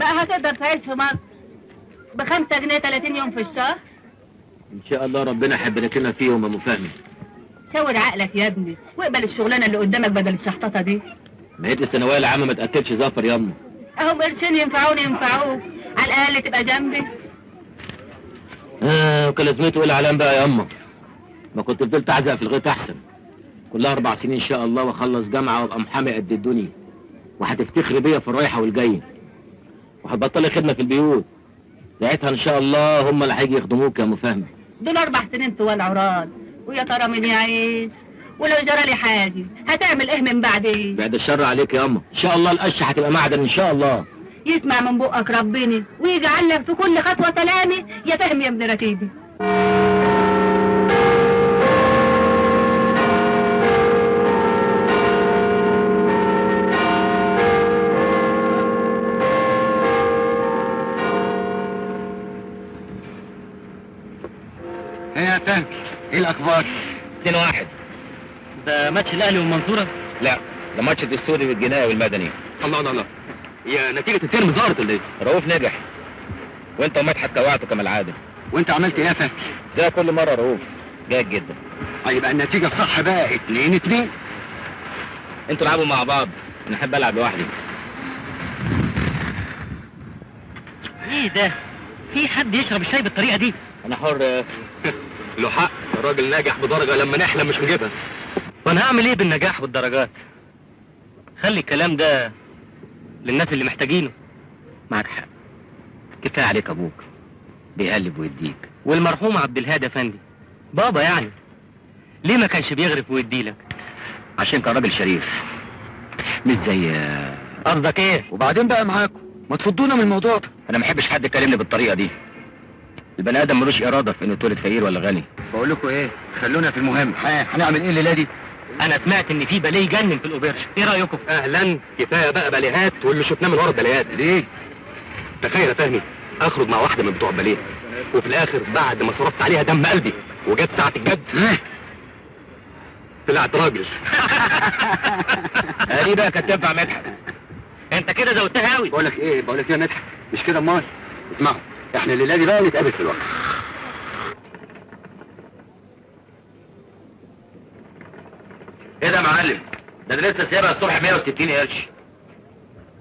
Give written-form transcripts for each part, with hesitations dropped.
بقى هتقدر تعيش في مصر ب5 جنيه 30 يوم في الشهر؟ ان شاء الله ربنا يحبنا لنا فيهم يا ام فهمي. شاور عقلك يا ابني واقبل الشغلانه اللي قدامك بدل الشحططه دي. مهيت الثانويه العامه ما تاكلش ظفر ياما. اهم قرشين ينفعوني ينفعوك، على الاقل تبقى جنبي. وكان لازمته ايه العلام بقى ياما؟ ما كنت فضلت اعزق في الغيط احسن. كلها 4 سنين ان شاء الله واخلص جامعه وابقى محامي قد الدنيا، وهتفتخري بيا في الرايحه والجايه، وهتبطلي خدمه في البيوت. ساعتها ان شاء الله هم اللي هيجي يخدموك يا ام فهمي. دول 4 سنين طوال عراد، ويا ترى مين يعيش؟ ولو جرى لي حاجه هتعمل ايه من بعدين؟ بعد الشر عليك يا اما، ان شاء الله القشه هتبقى معدن ان شاء الله. يسمع من بقك ربنا ويجعل لك في كل خطوه سلامه يا فهم يا ابن ركيبي. ايه يا فهمي، ايه الاخبار؟ 2-1. ده ماتش الاهلي والمنصوره؟ لا، ده ماتش الدستوري والجنائي والمدني. الله الله الله، هي نتيجه الترم ظهرت ولا ايه؟ رؤوف نجح، وانت ومدحت كوعته كما العاده. وانت عملت ايه يا فهمي؟ زي كل مره رؤوف جيد جدا. يبقى النتيجه الصح بقى 2-2. انتوا العبوا مع بعض، انا احب العب لوحدي. ايه ده؟ في حد يشرب الشاي بالطريقه دي؟ انا حر. له حق، الراجل ناجح بدرجه لما نحلم مش نجيبها. وانا هعمل ايه بالنجاح والدرجات؟ خلي الكلام ده للناس اللي محتاجينه. معك حق، كفايه عليك ابوك بيقلب ويديك. والمرحوم عبد الهادي افندي بابا يعني، ليه ما كانش بيغرف ويديلك؟ عشان كان راجل شريف، مش زي. قصدك ايه؟ وبعدين بقى معاكم، ما تفضونا من الموضوع ده. انا ما احبش حد يكلمني بالطريقه دي. البني ادم ملوش اراده في انه يتولد فقير ولا غني. بقول لكم ايه، خلونا في المهم. هنعمل ايه الليله دي؟ انا سمعت ان في باليه يجنن في الاوبرش، ايه رايكم؟ اهلا، كفايه بقى باليهات واللي شفناه من ورا الباليهات. ليه؟ تخيل يا فهمي اخرج مع واحده من بتوع الباليه، وفي الاخر بعد ما صرفت عليها دم قلبي وجت ساعه الجد طلعت راجل. دي بقى كانت تنفع مدحت. انت كده زودتها قوي. بقول لك ايه يا مدحت، مش كده امال؟ اسمعوا، احنا الليله دي بقى نتقابل في الوقت. ايه ده يا معلم؟ ده انا لسه سايبها الصبح 160 قرش،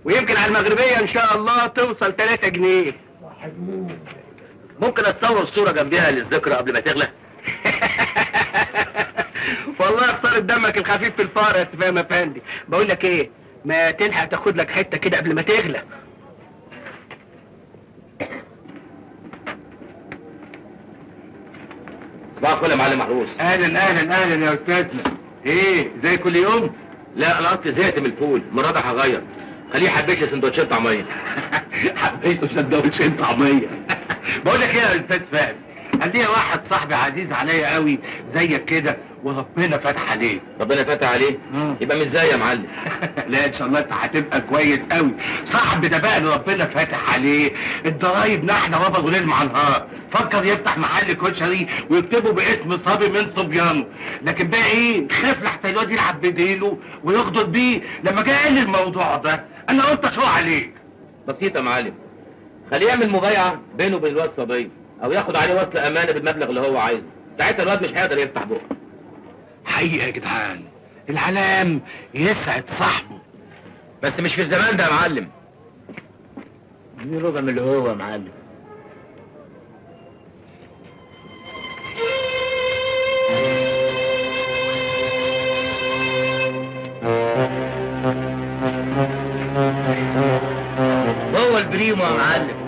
ويمكن على المغربيه ان شاء الله توصل 3 جنيه. ممكن اتصور صوره جنبيها للذكرى قبل ما تغلى؟ والله خساره دمك الخفيف في الفار يا سفام افندي. بقول لك ايه، ما تلحق تاخد لك حته كده قبل ما تغلى. صباح الفل يا معلم محروس. اهلا يا استاذنا. ايه زي كل يوم؟ لا انا اصلي زهقت من الفول، المره دي هغير. خليه حبيت لي سندوتشين طعميه. حبيته سندوتشين طعميه. بقول لك ايه يا استاذ فهمي، عندي واحد صاحبي عزيز عليا قوي زيك كده وربنا فتح عليه. ربنا فتح عليه؟ يبقى مش زي يا معلم. لا ان شاء الله انت هتبقى كويس قوي. صاحبي ده بقى اللي ربنا فاتح عليه الضرايب نحن وبض وليل مع نهار، فكر يفتح محل كشري ويكتبه باسم صبي من صبيانه، لكن بقى ايه، خاف لحتى الواد يلعب بديله ويغدر بيه. لما جه قال لي الموضوع ده انا قلت اشوق عليك. بسيطه يا معلم، خليه يعمل مبايعه بينه وبين الواد صبي، او ياخد عليه وصل امانه بالمبلغ اللي هو عايزه، ساعتها الواد مش هيقدر يفتح بقه. حقيقه يا جدعان، العلام يسعد صاحبه. بس مش في الزمان ده يا معلم. دي ربع من اللي هو يا معلم. هو البريمو يا معلم.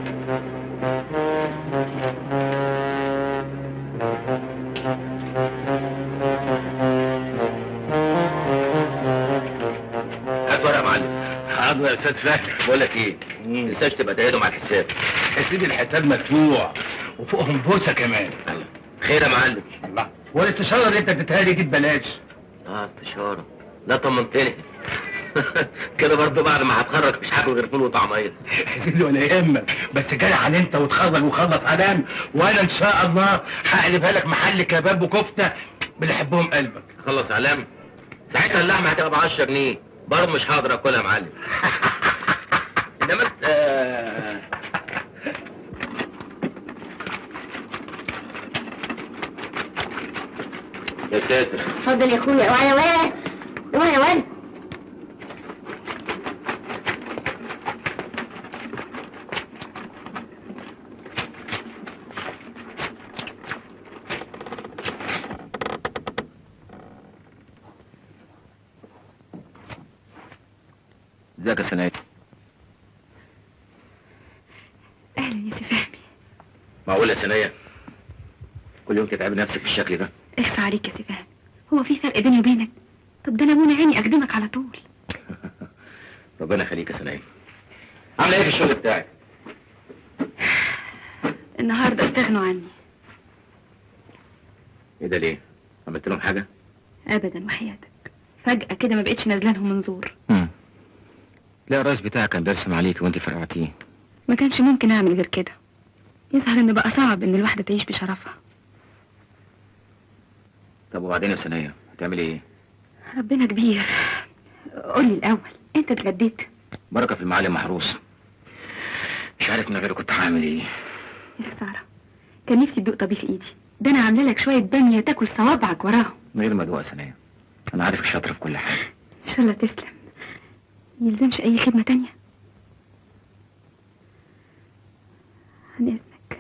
هات ورقه يا معلم. حاضر يا استاذ فهمي. بقول لك ايه، تنساش تبقى تقعدهم على الحساب. يا سيدي الحساب مدفوع وفوقهم بوسه كمان. خير يا معلم. الله، والاستشاره اللي انت اديتها لي دي ببلاش. استشاره؟ لا طمنتني. كده برضه بعد ما هتخرج مش هاكل غير فول وطعميه. يا سيدي ولا يهمك، بس جرح على انت وتخرج وخلص علام، وانا ان شاء الله هقلبها لك محل كباب وكفته باللي يحبهم قلبك. خلص علام، ساعتها اللحمه هتبقى ب 10 جنيه، برضه مش هقدر اكلها يا معلم. انما انت يا ساتر. اتفضل يا اخويا. اوعى يا واد، اوعى يا واد. ازيك يا سناء؟ اهلا يا سي فهمي. معقول يا سناء كل يوم تتعبي نفسك بالشكل ده؟ اخفى عليك يا سي فهمي، هو في فرق بيني وبينك؟ طب ده انا منى عيني اخدمك على طول. ربنا يخليك يا سناء. عامله ايه في الشغل بتاعك؟ النهارده استغنوا عني. ايه ده ليه؟ عملت لهم حاجه؟ ابدا وحياتك، فجأة كده ما بقتش نازله لهم منظور. لا الرئيس بتاعك كان بيرسم عليك وانت فرقعتيه. ما كانش ممكن اعمل غير كده. يظهر ان بقى صعب ان الواحده تعيش بشرفها. طب وبعدين يا سناء هتعملي ايه؟ ربنا كبير. قولي الاول، انت اتغديت؟ بركه في المعالم محروس. مش عارف من غيره كنت هعمل ايه. يا خساره، كان نفسي تدوق طبيخ ايدي، ده انا عامله لك شويه باميه تاكل صوابعك وراهم. من غير ما ادوق يا سناء، انا عارفك شاطره في كل حاجه. ان شاء الله تسلم. يلزمش اي خدمه تانية؟ عن اذنك.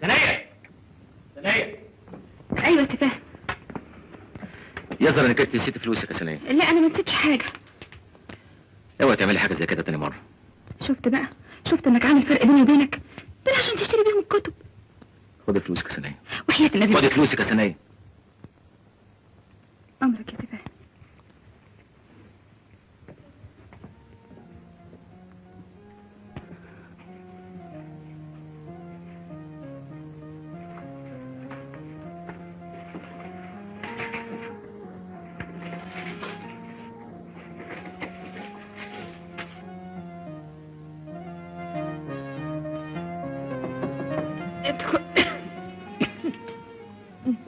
سناء سناء. ايوه يا سي فهمي. يظهر انك انت نسيت فلوسك يا سناء. لا انا ما نسيتش حاجه. اوعي تعملي حاجه زي كده تاني مره. شفت بقى، شفت انك عامل فرق بيني وبينك؟ ده عشان تشتري بيهم الكتب. خدي فلوسك يا سناء. وحياة النبي. خدي فلوسك يا سناء. امرك يا سي فهمي.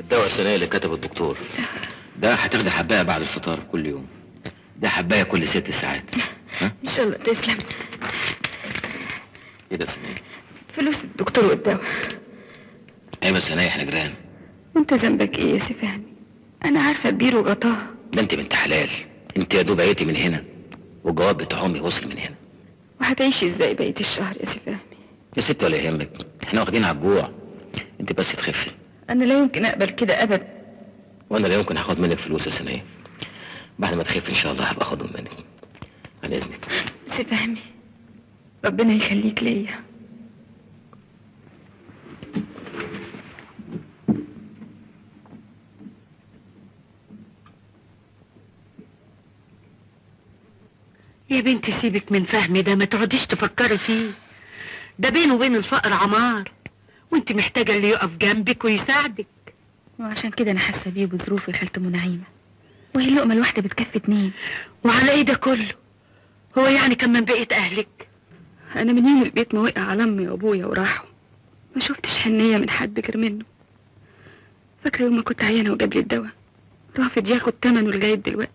الدواء السناء اللي كتبه الدكتور ده هتاخدي حبايه بعد الفطار كل يوم. ده حبايه كل 6 ساعات. ها؟ ان شاء الله تسلم. ايه ده سناء؟ فلوس الدكتور والدواء. ايوه سناء احنا جيران. وانت ذنبك ايه يا سي فهمي؟ انا عارفه البير وغطاه. ده انت بنت حلال. انت يا دوب عيتي من هنا والجواب بتاع امي وصل من هنا. وهتعيشي ازاي بقيه الشهر يا سي فهمي؟ يا ست ولا يهمك، احنا واخدين على الجوع. انت بس تخفي. انا لا يمكن اقبل كده ابدا. وانا لا يمكن هاخد منك فلوس يا سناء. بعد ما تخفي ان شاء الله هبقى اخدهم منك. عن اذنك. سي فهمي، ربنا يخليك ليا. يا بنتي سيبك من فهمي ده، ما تقعديش تفكري فيه. ده بينه وبين الفقر عمار، وانت محتاجة اللي يقف جنبك ويساعدك. وعشان كده انا حاسه بيه بظروف يا خالة ام نعيمه، وهي اللقمه الواحده بتكفي 2. وعلى ايه ده كله؟ هو يعني كان من بقية اهلك؟ انا من يوم البيت ما وقع على امي وابويا وراحوا ما شفتش حنيه من حد غير منه. فاكره يوم ما كنت عيانه وجاب لي الدواء، رافض ياخد ثمنه لغايه دلوقتي.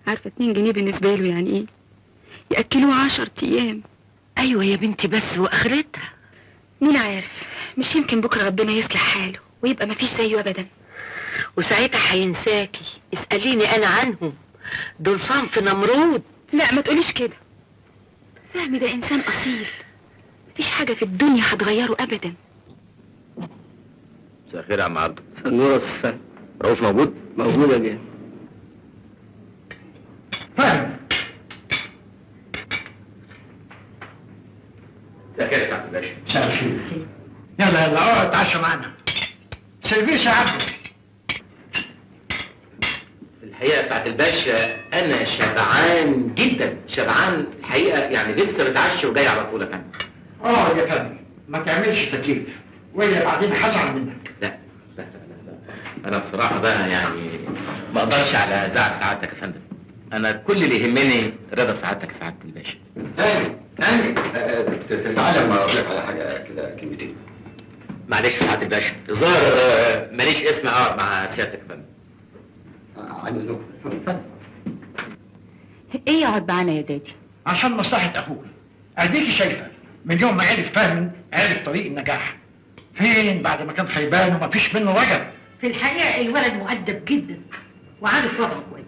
عارفه 2 جنيه بالنسبه له يعني ايه؟ ياكلوه 10 ايام. ايوه يا بنتي، بس واخرتها مين عارف، مش يمكن بكره ربنا يصلح حاله ويبقى مفيش زيه ابدا. وساعتها هينساكي. اسأليني انا عنهم، دول صنف نمرود. لا ما تقوليش كده. فهمي ده انسان اصيل، مفيش حاجه في الدنيا هتغيره ابدا. مساء الخير يا عم عبده. النور يا استاذ فهمي. رؤوف موجود؟ موجود يا بيه. فهمي. مساء الخير يا سعد الباشا. مساء الخير. يلا يلا اقعد اتعشى معانا. سيرفيس يا عبده. الحقيقه يا سعد الباشا انا شبعان جدا، شبعان الحقيقه، يعني لسه بتعشى وجاي على طول يا فندم. اقعد يا فندم، ما تعملش تكليف وهي بعدين هزعل منك. لا لا لا لا لا. انا بصراحه بقى يعني ما اقدرش على زعل سعادتك يا فندم. انا كل اللي يهمني رضا سعادتك يا سعاده الباشا. تاني تعالى ما اقول لك على حاجه كده كلمتين. معلش يا سعاده الباشا، الظاهر ماليش اسم اقعد مع سيادتك يا فندم. عن اذنكم. ايه يقعد معانا يا دادي؟ عشان مصلحة أخوك. أديكي شايفة من يوم ما عرف فهمي عرف طريق النجاح. فين بعد ما كان خيبان ومفيش منه رجل. في الحقيقة الولد مؤدب جدا وعارف وضعه كويس.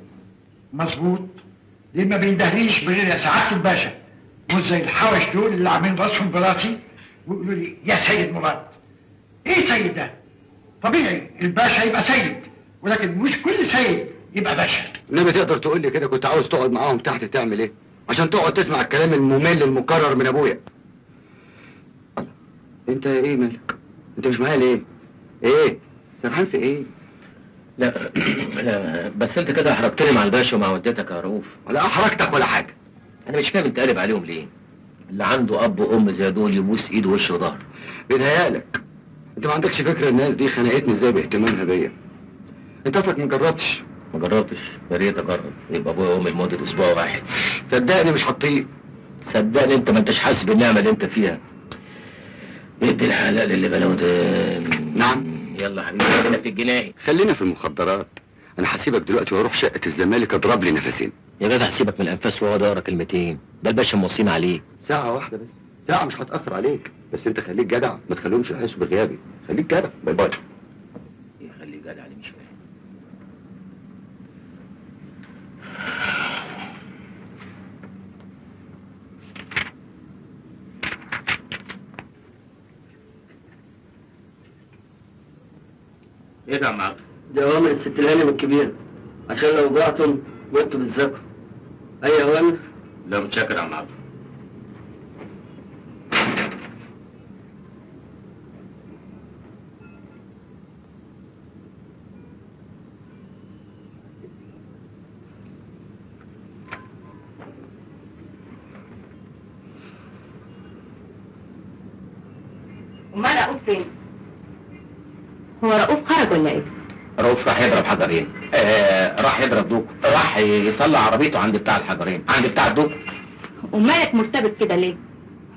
مظبوط. ليه ما بيندهليش بغير يا سعادة الباشا، مش زي الحوش دول اللي عاملين راسهم براسي ويقولوا لي يا سيد مراد. ايه سيد ده؟ طبيعي الباشا يبقى سيد، ولكن مش كل سيد يبقى باشا. انما تقدر تقول لي كده كنت عاوز تقعد معاهم تحت تعمل ايه؟ عشان تقعد تسمع الكلام الممل المكرر من ابويا. انت ايه مالك؟ انت مش معايا ليه؟ ايه؟ سرحان في ايه؟ لا لا، بس انت كده احرجتني مع الباشا ومع والدتك يا رؤوف. ولا احرجتك ولا حاجه. انا مش فاهم انت قالب عليهم ليه؟ اللي عنده اب وام زي دول يبوس ايده ووش وظهر. بيتهيألك انت ما عندكش فكره الناس دي خنقتني ازاي باهتمامها بيا. انت اصلك ما جربتش. ما جربتش، يا ريت اجرب. يبقى ابويا وامي لمده اسبوع واحد. صدقني مش هتطيق. صدقني انت ما انتش حاسس بالنعمه اللي انت فيها. ادي الحلال اللي بلاوي ده. نعم. يلا يا حبيبي خلينا في الجناحي. خلينا في المخدرات. انا هسيبك دلوقتي واروح شقه الزمالك اضرب لي نفسين. يا جدع سيبك من الانفاس وهو دايره كلمتين، ده الباشا موصينا عليه. ساعه واحده بس. ساعه مش هتاثر عليك، بس انت خليك جدع، ما تخليهمش يحسوا بغيابي. خليك جدع. باي باي. يخلي جدع عليه مش فاهم. ايه ده يا عم عبد؟ دي أوامر الست الهانم الكبيرة، عشان لو جعتم وانتوا بتذاكروا. أي أوامر؟ لا متشكر يا عم عبد. امال رؤوف فين؟ هو رؤوف خرج ولا ايه؟ رؤوف راح يضرب حجرين. راح يضرب دوك، راح يصلي عربيته عند بتاع الحجرين، عند بتاع الدوك. ومالك مرتبط كده ليه؟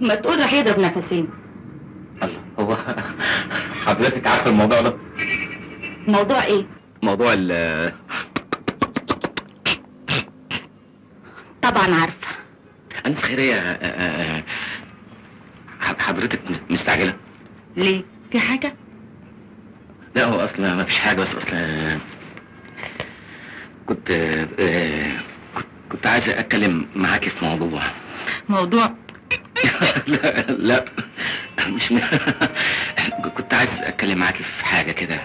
ما تقول راح يضرب نفسين. الله، هو حضرتك عارف الموضوع ده؟ موضوع ايه؟ موضوع طبعا عارفه. أنس خيرية. حضرتك مستعجلة؟ ليه؟ في حاجة؟ لا هو أصلا ما فيش حاجة، بس أصلا كنت كنت عايز أتكلم معاكي في موضوع. موضوع؟ لا لا مش كنت عايز أتكلم معاكي في حاجة كده.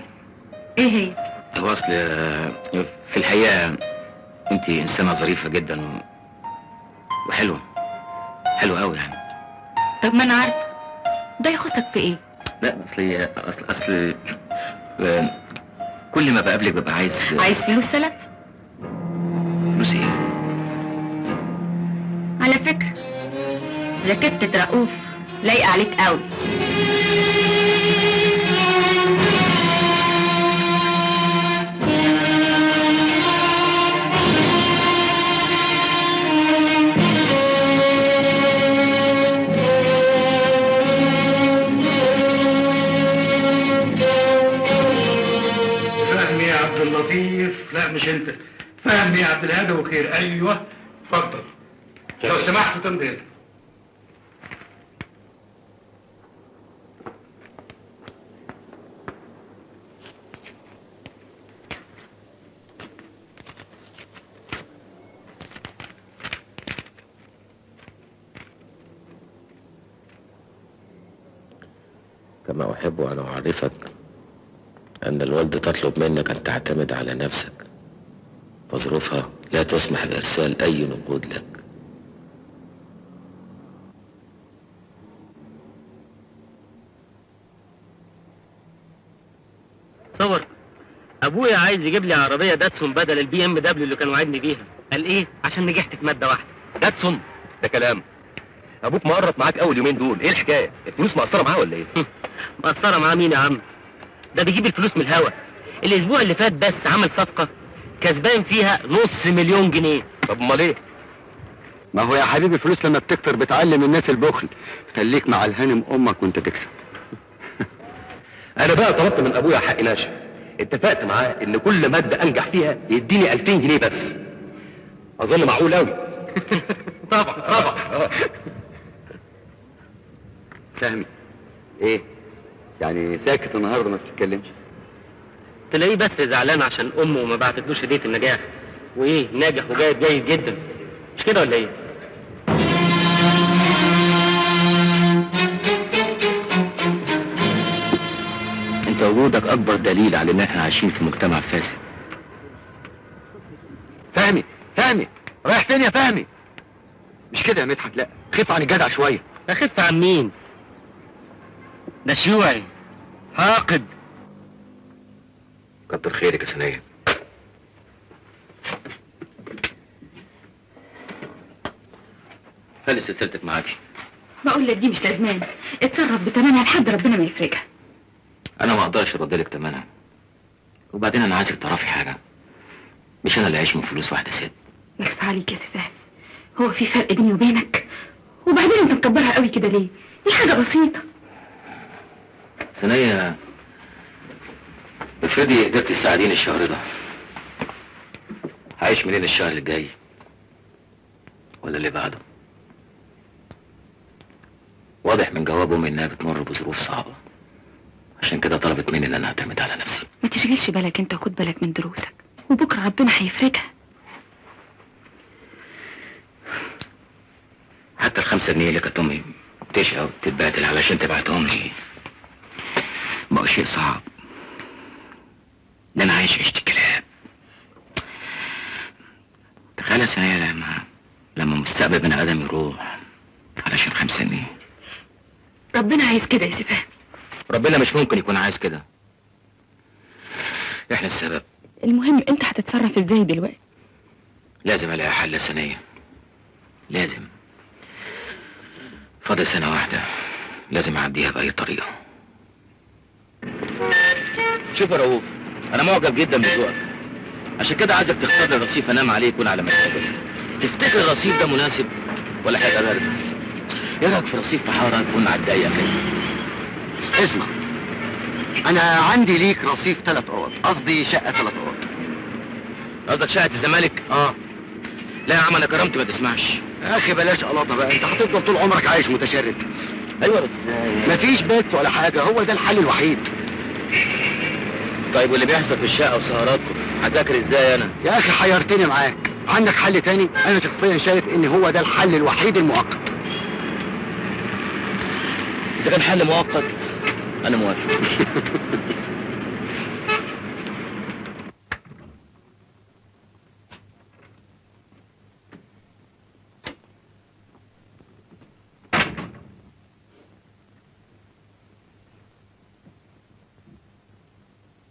ايه هي؟ هو أصل في الحقيقة أنت إنسانة ظريفة جدا وحلوة، حلوة أوي يعني. طب ما انا عارفه، ده يخصك في ايه؟ لا أصل كل ما بقابلك ببقى عايز فلوس سلف؟ فلوس ايه؟ على فكرة جاكيتة رؤوف لايقة عليك قوي. فهمي يا عبد اللطيف. لا مش انت. فهمي يا عبد الهادي وخير. ايوه اتفضل. لو سمحت تمضي هنا. كما أحب أن أعرفك أن الوالدة تطلب منك أن تعتمد على نفسك، فظروفها لا تسمح بإرسال أي نقود لك. تصور ابويا عايز يجيب لي عربيه داتسون بدل البي ام دبليو اللي كان وعدني بيها. قال ايه؟ عشان نجحت في ماده واحده. داتسون؟ ده كلام. ابوك مقرط معاك اول يومين دول، ايه الحكايه؟ الفلوس مقصره معاه ولا ايه؟ مقصره معاه مين يا عم؟ ده بيجيب الفلوس من الهوا. الاسبوع اللي فات بس عمل صفقه كسبان فيها $500,000 جنيه. طب امال ايه؟ ما هو يا حبيبي الفلوس لما بتكتر بتعلم الناس البخل. خليك مع الهانم امك وانت تكسب. انا بقى طلبت من ابويا حق ناشف، اتفقت معاه ان كل ماده انجح فيها يديني 2000 جنيه بس. اظن معقول قوي. طبعا. فهمي ايه؟ يعني ساكت النهارده ما بتتكلمش؟ تلاقيه بس زعلان عشان امه ما بعتتلوش هديه النجاح. وايه، ناجح وجايب جيد جدا، مش كده ولا ايه؟ انت وجودك اكبر دليل على ان احنا عايشين في مجتمع فاسد. فهمي رايح فين يا فهمي؟ مش كده يا مدحت، لا خف عن الجدع شويه. اخف عن مين؟ ده شيوعي حاقد. كتر خيرك يا ثانية. خلي سلسلتك معاكي. بقول لك دي مش لازمان، اتصرف بتمنها لحد ربنا ما يفرجها. انا ما اقدرش ارد لك تمنها. وبعدين انا عايزك تعرفي حاجه، مش انا اللي عايش من فلوس واحده ست. يخص عليك يا سفاهي، هو في فرق بيني وبينك؟ وبعدين انت مكبرها قوي كده ليه؟ دي حاجه بسيطه. ثانية، افرضي قدرت تساعديني الشهر ده، هعيش منين الشهر اللي جاي ولا اللي بعده؟ واضح من جواب امي انها بتمر بظروف صعبه، عشان كده طلبت مني ان انا اعتمد على نفسي. ما تشغلش بالك انت، وخد بالك من دروسك، وبكره ربنا هيفرجها. حتى ال5 جنيه اللي كانت امي تشقى وتتبهدل علشان تبعتهم لي بقوا شيء صعب. ده انا عايش عيشة الكلاب. تخيل يا ثانية لما مستقبل بني ادم يروح علشان 5 جنيه. ربنا عايز كده يا سفاهي. ربنا مش ممكن يكون عايز كده، احنا السبب. المهم انت هتتصرف ازاي دلوقتي؟ لازم الاقي حل يا ثانية، لازم. فاضل سنة واحدة لازم اعديها بأي طريقة. شوف يا رؤوف، انا معجب جدا بذوقك، عشان كده عايزك تختار لي رصيف انام عليه يكون على مكتبك. تفتكر الرصيف ده مناسب ولا حاجة برد؟ ايه رايك في رصيف في حارة يكون على الضيق كده؟ اسمع، انا عندي ليك رصيف 3 اوض، قصدي شقه 3 اوض. قصدك شقة الزمالك؟ لا يا عم انا كرمت ما تسمعش. يا اخي بلاش قلاطه بقى، انت هتفضل طول عمرك عايش متشرد. ايوه بس مفيش بس ولا حاجه، هو ده الحل الوحيد. طيب واللي بيحصل في الشقة وسهراتكم هذاكر ازاي انا؟ يا اخي حيرتني معاك، عندك حل تاني؟ انا شخصيا شايف ان هو ده الحل الوحيد المؤقت. اذا كان حل مؤقت انا موافق.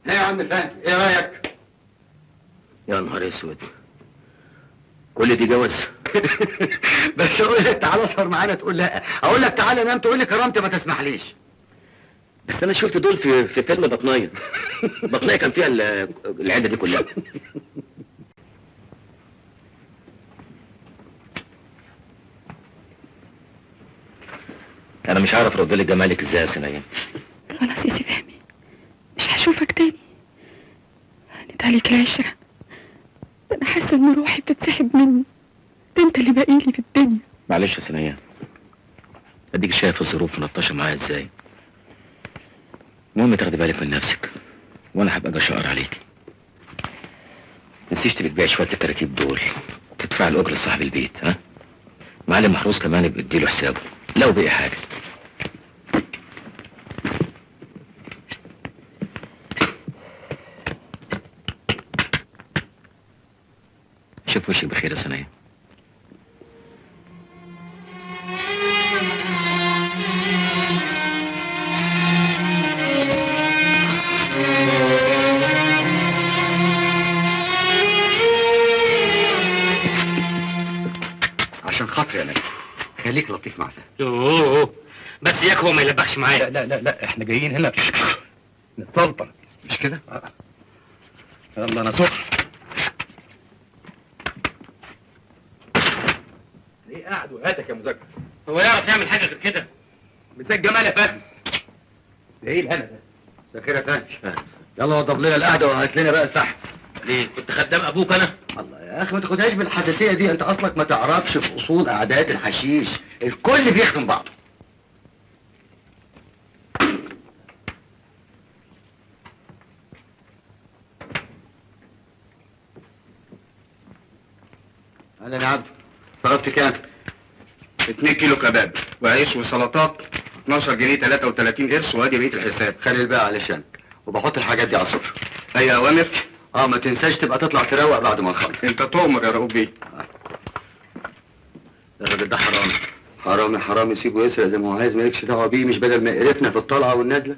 ايه يا عم فهمي، ايه رايك؟ يا نهار اسود، كل دي جواز؟ بس اقول لك تعالى اسهر معانا تقول لا، اقول لك تعالى نام تقول لي كرامتي ما تسمحليش. بس انا شفت دول في فيلم بطنية. بطنية كان فيها العدة دي كلها. انا مش عارف ارد لك جمالك ازاي يا ثانية. خلاص يا سفاهي، مش هشوفك تاني. هانت عليك العشرة، ده انا حاسة ان روحي بتتسحب مني، ده انت اللي باقيلي في الدنيا. معلش يا ثانية، اديك شايف الظروف ملطشة معايا ازاي. المهم تاخدي بالك من نفسك، وانا هبقى اجي اشقر عليكي. نسيش تبيع شوية الكراكيب دول، تدفع الاجر لصاحب البيت. ها معلم محروس كمان يبقى اديله حسابه لو بقي حاجة. شوف وشك بخير يا ثانية. عشان خاطري يا نجم خليك لطيف مع فهمي. يوه، بس ياك هو ما يلبخش معايا. لا احنا جايين هنا نتسلطن، مش كده؟ يلا انا سخن. ليه قاعد وهاتك يا مذكر؟ هو يعرف يعمل حاجه غير كده؟ مساء جمال يا فهمي. ده ايه الهنا ده؟ مساء الخير يا فهمي. يلا وضب لنا القعده وهات لنا بقى الفحم. ليه؟ كنت خدام ابوك انا؟ الله يا اخي ما تاخدهاش بالحساسيه دي، انت اصلك ما تعرفش في اصول اعداد الحشيش، الكل بيخدم بعضه. اهلا يا عبد، صرفت كام؟ 2 كيلو كباب وعيش وسلطات 12 جنيه 33 قرش، وادي بقيه الحساب. خلي الباقي علشانك، وبحط الحاجات دي على السفره. اي اوامر؟ ما تنساش تبقى تطلع تروق بعد ما نخلص. انت تؤمر يا رؤوف بيه. الراجل ده حرامي. حرامي حرامي، سيبه يسرق زي ما هو عايز، مالكش دعوه بيه، مش بدل ما قرفنا في الطلعه والنازله.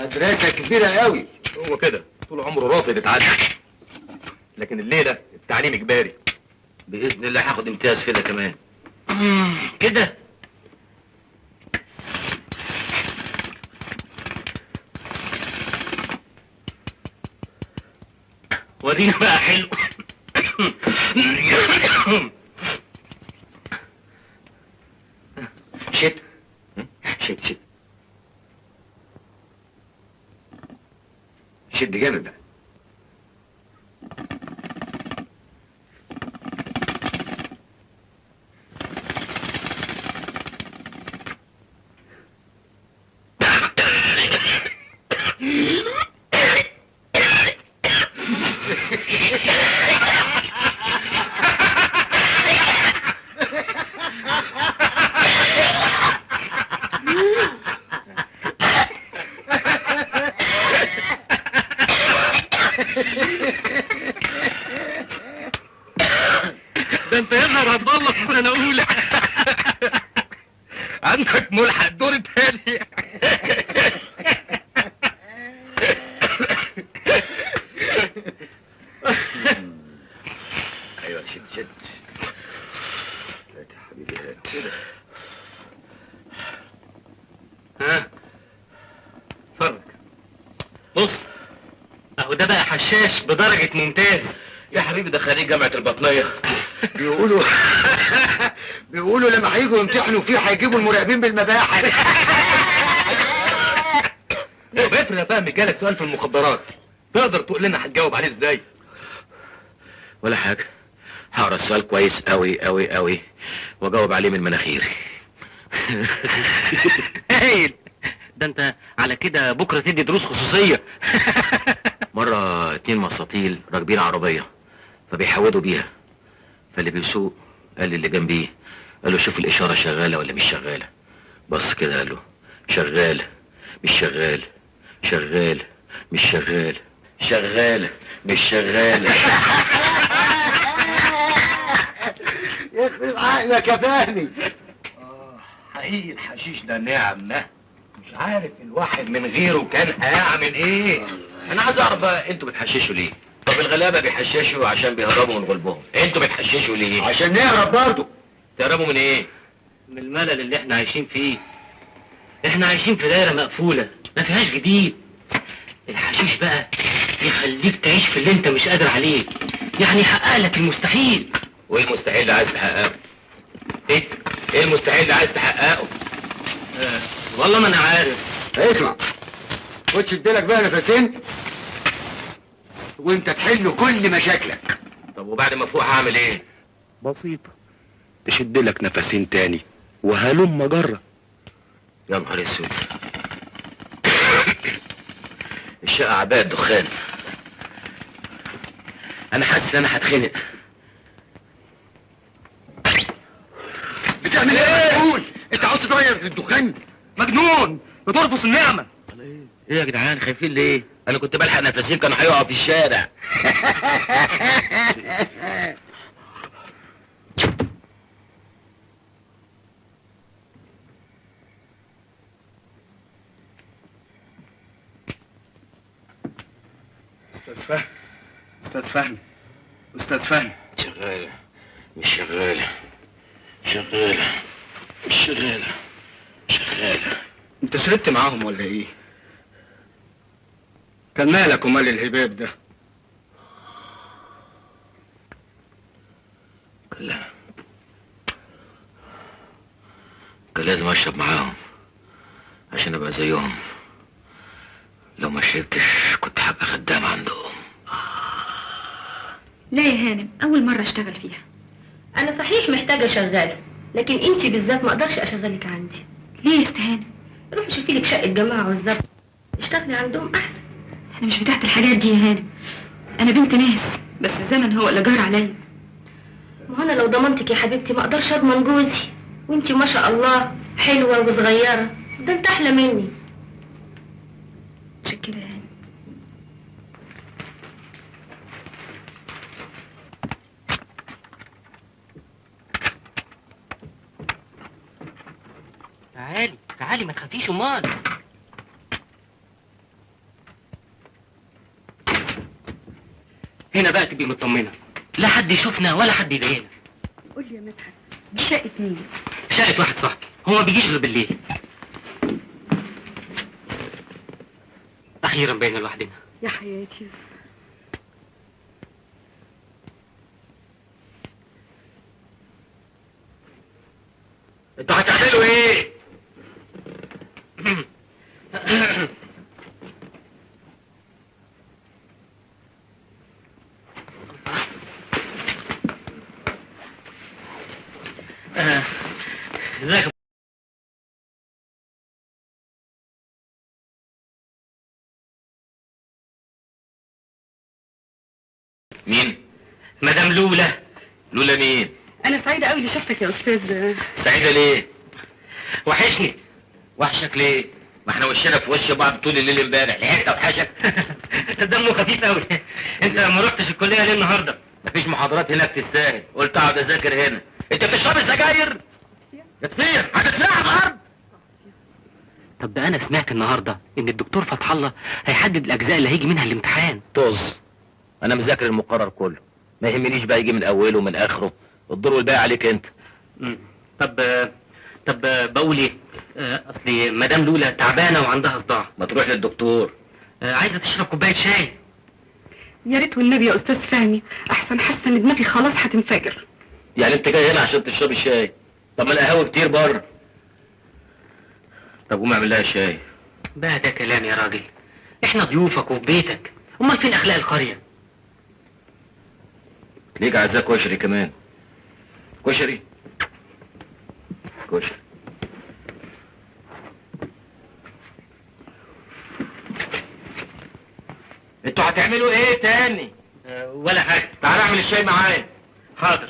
مدرسة كبيرة قوي. هو كده طول عمره رافض يتعلم، لكن الليلة التعليم إجباري. بإذن الله هاخد امتياز في ده كمان. كده ورينا بقى حلو. شت شت شت شد جامد بقى. ده انت يظهر هتبلط في سنة أولى. عندك ملحق الدور التاني. ايوه شد شد. هات يا حبيبي هات كده. ها اتفرج، بص اهو ده بقى حشاش بدرجة ممتاز. يا حبيبي ده خريج جامعة البطنية. بيقولوا لما هيجوا يمتحنوا فيه هيجيبوا المراقبين بالمباحث. افرض يا فهمي جالك سؤال في المخدرات، تقدر تقول لنا هتجاوب عليه ازاي؟ ولا حاجة، هقرا السؤال كويس قوي قوي قوي واجاوب عليه من مناخيري. هايل، ده انت على كده بكرة تدي دروس خصوصية. مرة 2 مساطيل راكبين عربية فبيحودوا بيها، فاللي بيسوق قال لي اللي جنبيه، قال له شوف الإشارة شغالة ولا مش شغالة. بص كده قال له شغال مش شغال، شغال مش شغال، شغال مش شغال. يخرب عقلك يا فهمي. حقيقي الحشيش ده نعمة، مش عارف الواحد من غيره كان هيعمل ايه. أنا عايز أعرف بقى أنتوا بتحششوا ليه؟ طب الغلابة بيحششوا عشان بيهربوا من غلبهم، أنتوا بتحششوا ليه؟ عشان نهرب برضه. تهربوا من إيه؟ من الملل اللي احنا عايشين فيه. احنا عايشين في دايرة مقفولة ما فيهاش جديد. الحشيش بقى يخليك تعيش في اللي انت مش قادر عليه، يعني يحقق لك المستحيل. وإيه المستحيل اللي عايز تحققه؟ إيه؟ إيه المستحيل اللي عايز تحققه؟ والله ما انا عارف. اسمع، خد شد لك بقى نفسين وانت تحل كل مشاكلك. طب وبعد ما فوق هعمل إيه؟ بسيطة، تشد لك نفسين تاني وهلم جرة. يا نهار اسود، الشقة عباءة دخان. أنا حاسس إن أنا هتخنق. بتعمل ايه مجنون؟ انت عاوز تغير الدخان؟ مجنون بترفض النعمة. إيه يا جدعان خايفين ليه؟ أنا كنت بلحق نفسين كانوا هيقعوا في الشارع. استاذ فهمي استاذ فهمي شغالة مش شغالة، شغالة مش شغالة، شغالة. انت شربت معاهم ولا ايه؟ كان مالك ومال الهباب ده؟ كان لازم اشرب معاهم عشان ابقى زيهم. لو ما شربتش كنت هبقى خدام عندهم. لا يا هانم، اول مرة اشتغل فيها. انا صحيح محتاجه شغاله، لكن انتي بالذات ما اقدرش اشغلك عندي. ليه يا استهانة؟ روحي شوفي لك شقه جماعه والظبط، اشتغلي عندهم احسن. انا مش بتاعت الحاجات دي يا هانم، انا بنت ناس، بس الزمن هو اللي جار عليا. ما انا لو ضمنتك يا حبيبتي ما اقدرش اضمن جوزي، وانتي ما شاء الله حلوه وصغيره، ده انت احلى مني. متشكرة يا هانم. تعالي تعالي ما تخافيش امال. هنا بقى تبقي مطمنه، لا حد يشوفنا ولا حد يضايقنا. قول لي يا مدحت، دي شقة مين؟ شقه واحد صاحبي، هو ما بيجيش غير بالليل. اخيرا بقينا لوحدنا. يا حياتي. انتوا هتعملوا ايه؟ ازيك؟ مين؟ مدام لولا. لولا مين؟ أنا سعيدة قوي اللي شفتك يا أستاذ. سعيدة ليه؟ وحشني. وحشك ليه؟ ما احنا وشنا في وش بعض طول الليل امبارح، لحقت اوحشك؟ دمه خفيف قوي. انت ما رحتش الكليه ليه النهارده؟ مفيش محاضرات هناك تستاهل، قلت اقعد اذاكر هنا. انت بتشرب السجاير؟ كتير هتتلعب ارض. طب ده انا سمعت النهارده ان الدكتور فتح الله هيحدد الاجزاء اللي هيجي منها الامتحان. طز، انا مذاكر المقرر كله، ما يهمنيش بقى يجي من اوله ومن اخره، الدور والباقي عليك انت. طب بقول ايه؟ اصلي مدام لولا تعبانه وعندها صداع. ما تروح للدكتور. عايزه تشرب كوبايه شاي. يا ريت والنبي يا أستاذ فهمي، أحسن حاسة إن دماغي خلاص هتنفجر. يعني انت جاي هنا عشان تشرب الشاي؟ طب ما القهاوي كتير بره. طب قوم اعمل لها شاي. بقى ده كلام يا راجل، احنا ضيوفك وفي بيتك، امال فين اخلاق القريه؟ ليك عايزاه كشري كمان. كشري كشري. انتوا هتعملوا ايه تاني؟ ولا حاجه. تعال اعمل الشاي معايا. حاضر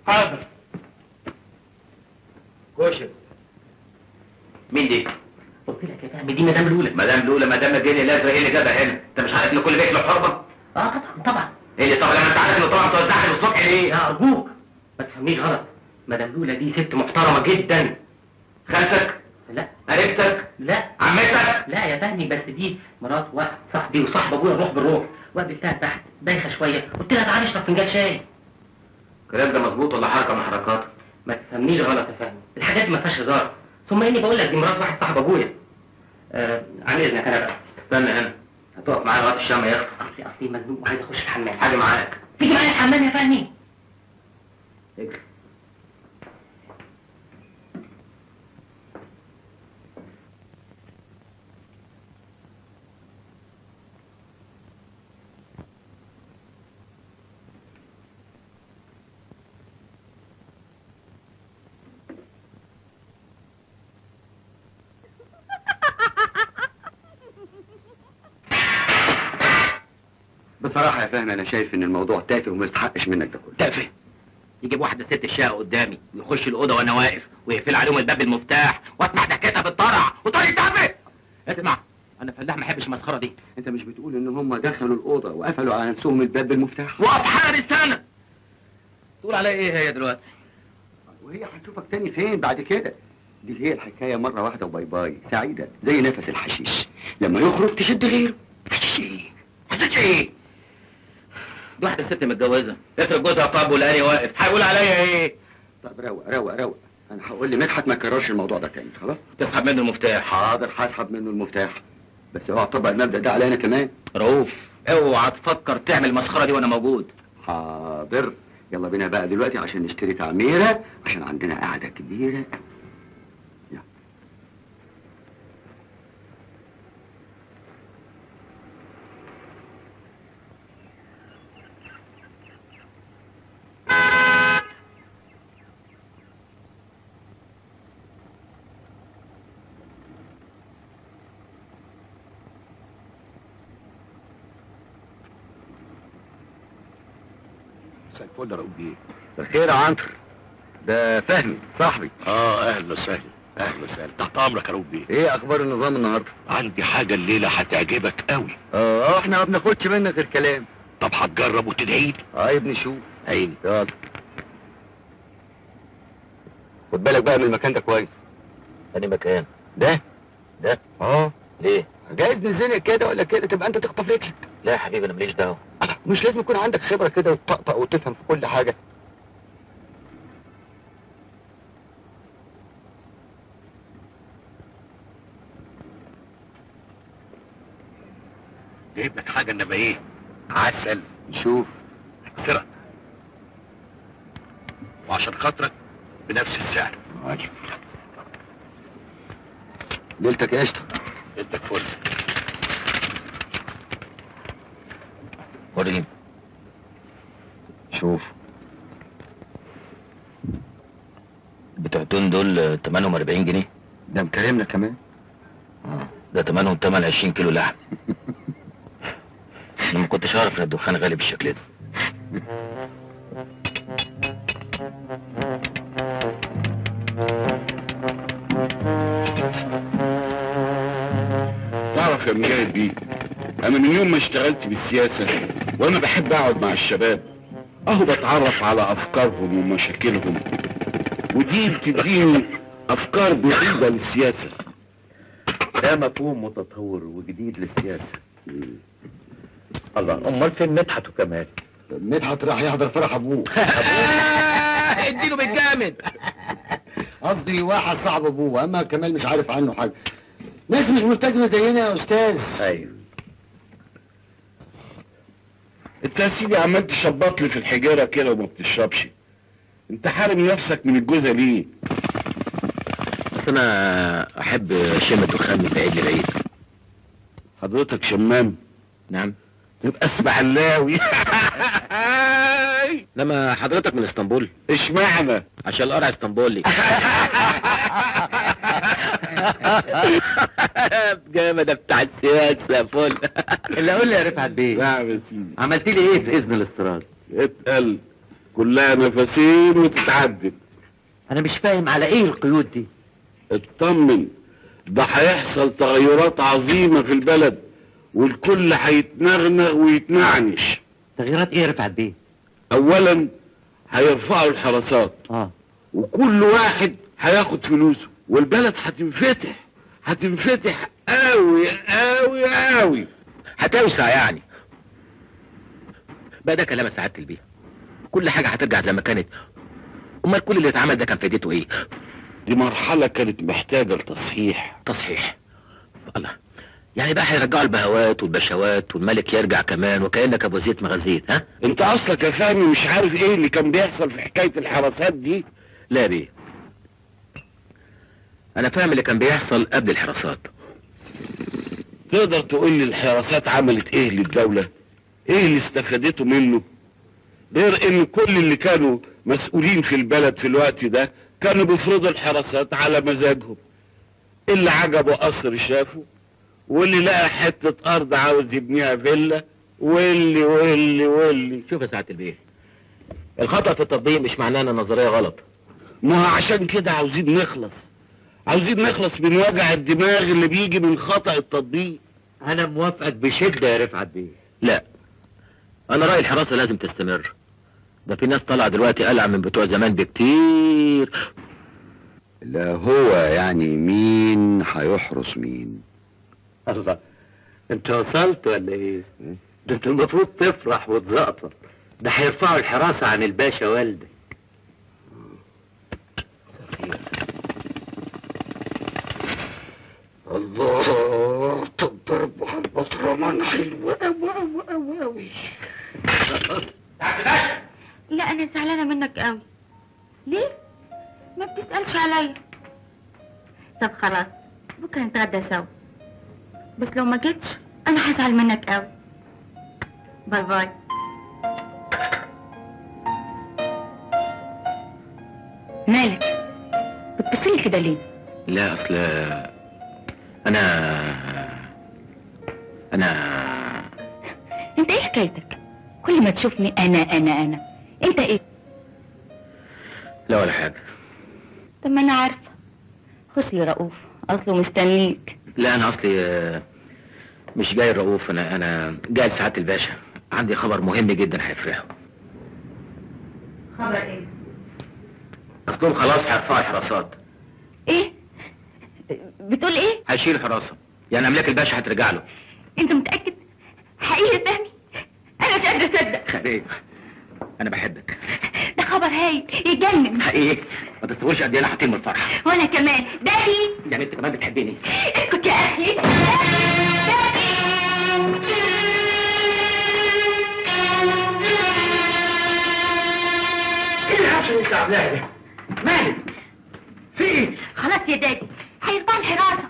حاضر. كشري. مين دي؟ قلت لك يا فهمي دي مدام لولا. مدام لولا؟ مدام الجنيه الازرق ايه اللي جابها هنا؟ انت مش عارف ان كل بيت له حرمه؟ طبعا طبعا. ايه طبعا لما انت عارف انه طبعا توزعها الصبح ليه؟ يا ارجوك ما تفهمنيش غلط، مدام لولا دي ست محترمه جدا. خالتك؟ لا. قريبتك؟ لا. عمتك؟ لا يا فهمي، بس دي مرات واحد صاحبي وصاحب ابويا الروح بالروح، وقابلتها تحت بايخه شويه، قلت لها تعالي اشرب فنجان شاي. الكلام ده مظبوط ولا حركه من حركاتك؟ ما تفهمنيش غلط يا فهمي، الحاجات دي ما فيهاش هزار، ثم اني بقول لك دي مرات واحد صاحب ابويا. عن اذنك انا بقى. استنى هنا، هتقف معايا لغايه الشام ما يخلص. اصلي مزنوق وعايز اخش الحمام. حاجه معاك. تيجي معايا الحمام يا فهمي؟ اجري. بصراحة يا فهمي أنا شايف إن الموضوع تافه وما يستحقش منك ده كله. تافه؟ يجيب واحدة ست الشقة قدامي ويخش الأوضة وأنا واقف ويقفل عليهم الباب بالمفتاح وأسمع ضحكتها بالطرع وطريق تافه. اسمع، أنا فلاح ما أحبش المسخرة دي. أنت مش بتقول إن هم دخلوا الأوضة وقفلوا على نفسهم الباب بالمفتاح؟ وقف حالا استنى. تقول عليا إيه هي دلوقتي؟ وهي هتشوفك تاني فين بعد كده؟ دي هي الحكاية مرة واحدة وباي باي، سعيدة زي نفس الحشيش، لما يخرج تشد غيره. حشيش إيه؟ شفتش ايه؟ دي واحده ست متجوزه، افرض جوزها طاب ولقاني واقف هيقول عليا ايه؟ طب روق انا هقول لمدحت ما يكررش الموضوع ده تاني. خلاص تسحب منه المفتاح. حاضر، هسحب منه المفتاح، بس اوعى تطبق المبدأ ده علينا كمان. رؤوف اوعى تفكر تعمل المسخره دي وانا موجود. حاضر، يلا بينا بقى دلوقتي عشان نشتري تعميرة، عشان عندنا قعدة كبيرة. يلا. مساء الفل يا رؤوف بيه. الخير يا عنتر، ده فهمي صاحبي. اهلا وسهلا. اهلا وسهلا، تحت امرك يا رؤوف بيه. ايه اخبار النظام النهارده؟ عندي حاجه الليله هتعجبك قوي. احنا ما بناخدش منك غير كلام. طب هتجرب وتدعي لي؟ يا ابني شوف. عيني. يلا خد بالك بقى من المكان ده كويس. تاني مكان ده ليه؟ جايز نزنق كده ولا كده تبقى انت تخطف رجلك. لا يا حبيبي انا ماليش دعوه. مش لازم يكون عندك خبره كده وتطقطق وتفهم في كل حاجه. جايب لك حاجه انما ايه؟ عسل. شوف اكسرك وعشان خاطرك بنفس السعر. ليلتك قشطه. ليلتك فل. وريني. شوف بتوعتون دول تمنهم 40 جنيه. ده مكرمنا كمان. ده تمنهم 20 كيلو لحم. انا ما كنتش اعرف ان الدخان غالي بالشكل ده. تعرف يا مجاهد بيه، انا من يوم ما اشتغلت بالسياسه وانا بحب اقعد مع الشباب اهو بتعرف على افكارهم ومشاكلهم، ودي بتديني افكار بعيده للسياسه. ده مفهوم متطور وجديد للسياسه. الله، امال فين مدحت وكمال؟ مدحت راح يحضر فرح ابوه. اديله بالجامد. قصدي واحد صاحب ابوه، اما كمال مش عارف عنه حاجه. ناس مش ملتزمه زينا يا استاذ. ايوه. انت يا سيدي عمال تشبط لي في الحجاره كده وما بتشربش. انت حارم نفسك من الجوزه ليه؟ بس انا احب اشم الدخان من بعيد لبعيد. حضرتك شمام؟ نعم. يبقى اسماعيلاوي. لما حضرتك من اسطنبول. اشمعنى؟ عشان القرع اسطنبولي. جامد ده بتاع السياسه يا فل. اللي اقول لي يا رفعت بيه، نعم يا سيدي. عملت لي ايه في اذن الاستيراد؟ اتقل، كلها نفسين وتتعدد. انا مش فاهم على ايه القيود دي. اطمن، ده هيحصل تغيرات عظيمه في البلد والكل هيتنغنغ ويتنعنش. تغييرات ايه يا رفعت بيه؟ اولا هيرفعوا الحراسات، وكل واحد هياخد فلوسه، والبلد هتنفتح قوي قوي قوي. هتوسع يعني. بقى ده كلام سعادة البيه. كل حاجة هترجع زي ما كانت. امال كل اللي اتعمل ده كان فايدته ايه؟ دي مرحلة كانت محتاجة لتصحيح. تصحيح؟ الله، يعني بقى هيرجعوا البهوات والبشوات والملك يرجع كمان وكأنك ابو زيت مغزيت. ها؟ انت اصلك يا فهمي مش عارف ايه اللي كان بيحصل في حكاية الحراسات دي؟ لا بيه، انا فاهم اللي كان بيحصل قبل الحراسات. تقدر تقول لي الحراسات عملت ايه للدولة؟ ايه اللي استفادته منه؟ غير ان كل اللي كانوا مسؤولين في البلد في الوقت ده كانوا بيفرضوا الحراسات على مزاجهم. اللي عجبه قصر شافه، واللي لقى حتة ارض عاوز يبنيها فيلا، واللي شوف يا سعادة البيه، الخطأ في التطبيق مش معناه ان النظرية غلط. ما عشان كده عاوزين نخلص من وجع الدماغ اللي بيجي من خطأ التطبيق. انا موافقك بشدة يا رفعت بيه. لا، انا رأيي الحراسة لازم تستمر. ده في ناس طالعة دلوقتي ألعب من بتوع زمان بكتير. لا هو يعني مين هيحرس مين؟ الله، انت وصلت ولا ايه؟ ده انت المفروض تفرح وتزقطط، ده هيرفعوا الحراسة عن الباشا والدك. الله، تضرب على البطرمان حلوة أوي أوي أوي أوي. لا انا زعلانه منك قوي. ليه؟ ما بتسالش عليا. طب خلاص بكره نتغدى سوا، بس لو ما جيتش انا هزعل منك قوي. باي باي. مالك بتبصلي كده ليه؟ لا اصل انا انت ايه حكايتك؟ كل ما تشوفني انا انت ايه؟ لا ولا حاجه. طب ما انا عارفه. حسني رؤوف اصله مستنيك. لا انا اصلي مش جاي الرؤوف، انا جاي لسعاده الباشا، عندي خبر مهم جدا هيفرحه. خبر ايه؟ اصلهم خلاص هيرفعوا الحراسات. ايه؟ بتقول ايه؟ هيشيل حراسه، يعني املاك الباشا هترجع له. انت متاكد؟ حقيقي يا فهمي؟ انا مش قادره اصدق. حبيبي انا بحبك. ده خبر هايل يجنن. حقيقي ما تتصورش قد ايه انا هطير من الفرحه. وانا كمان. دادي يعني انت كمان بتحبيني؟ اسكت يا اخي. ايه العفش اللي انت عاملاه ده؟ مالك؟ في ايه؟ خلاص يا دادي هيرفعوا الحراسه.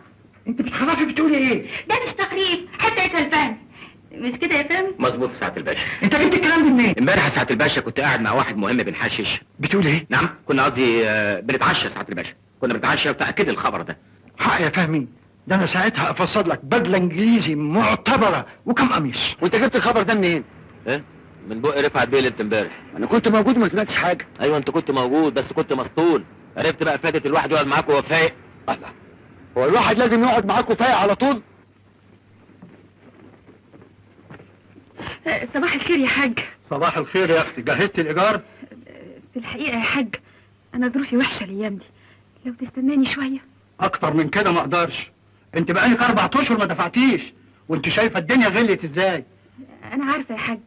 انت بتخرفي بتقولي ايه؟ ده مش تخريف حتى يسأل فهمي. مش كده يا فهمي؟ مظبوط يا سعاده الباشا. انت جبت الكلام ده منين؟ امبارح يا سعاده الباشا كنت قاعد مع واحد مهم بنحشش. بتقول ايه؟ نعم كنا قصدي بنتعشى يا سعاده الباشا، كنا بنتعشى وتاكد الخبر ده. حق يا فهمي، ده انا ساعتها افصل لك بدله انجليزي معتبره وكم قميص. وانت جبت الخبر ده منين؟ ايه؟ من بق رفعت بيه انت امبارح. انا كنت موجود وما سمعتش حاجه. ايوه انت كنت موجود بس كنت مسطول. عرفت بقى فاتت الواحد يقعد معاك وهو فايق. الله، هو الواحد لازم يقعد معاكوا فايق على طول؟ صباح الخير يا حاج. صباح الخير يا اختي، جهزت الايجار؟ في الحقيقة يا حاج أنا ظروفي وحشة الأيام دي، لو تستناني شوية. اكتر من كده ما اقدرش. انت بقالك 4 اشهر ما دفعتيش، وانت شايفه الدنيا غلت ازاي. أنا عارفة يا حاج،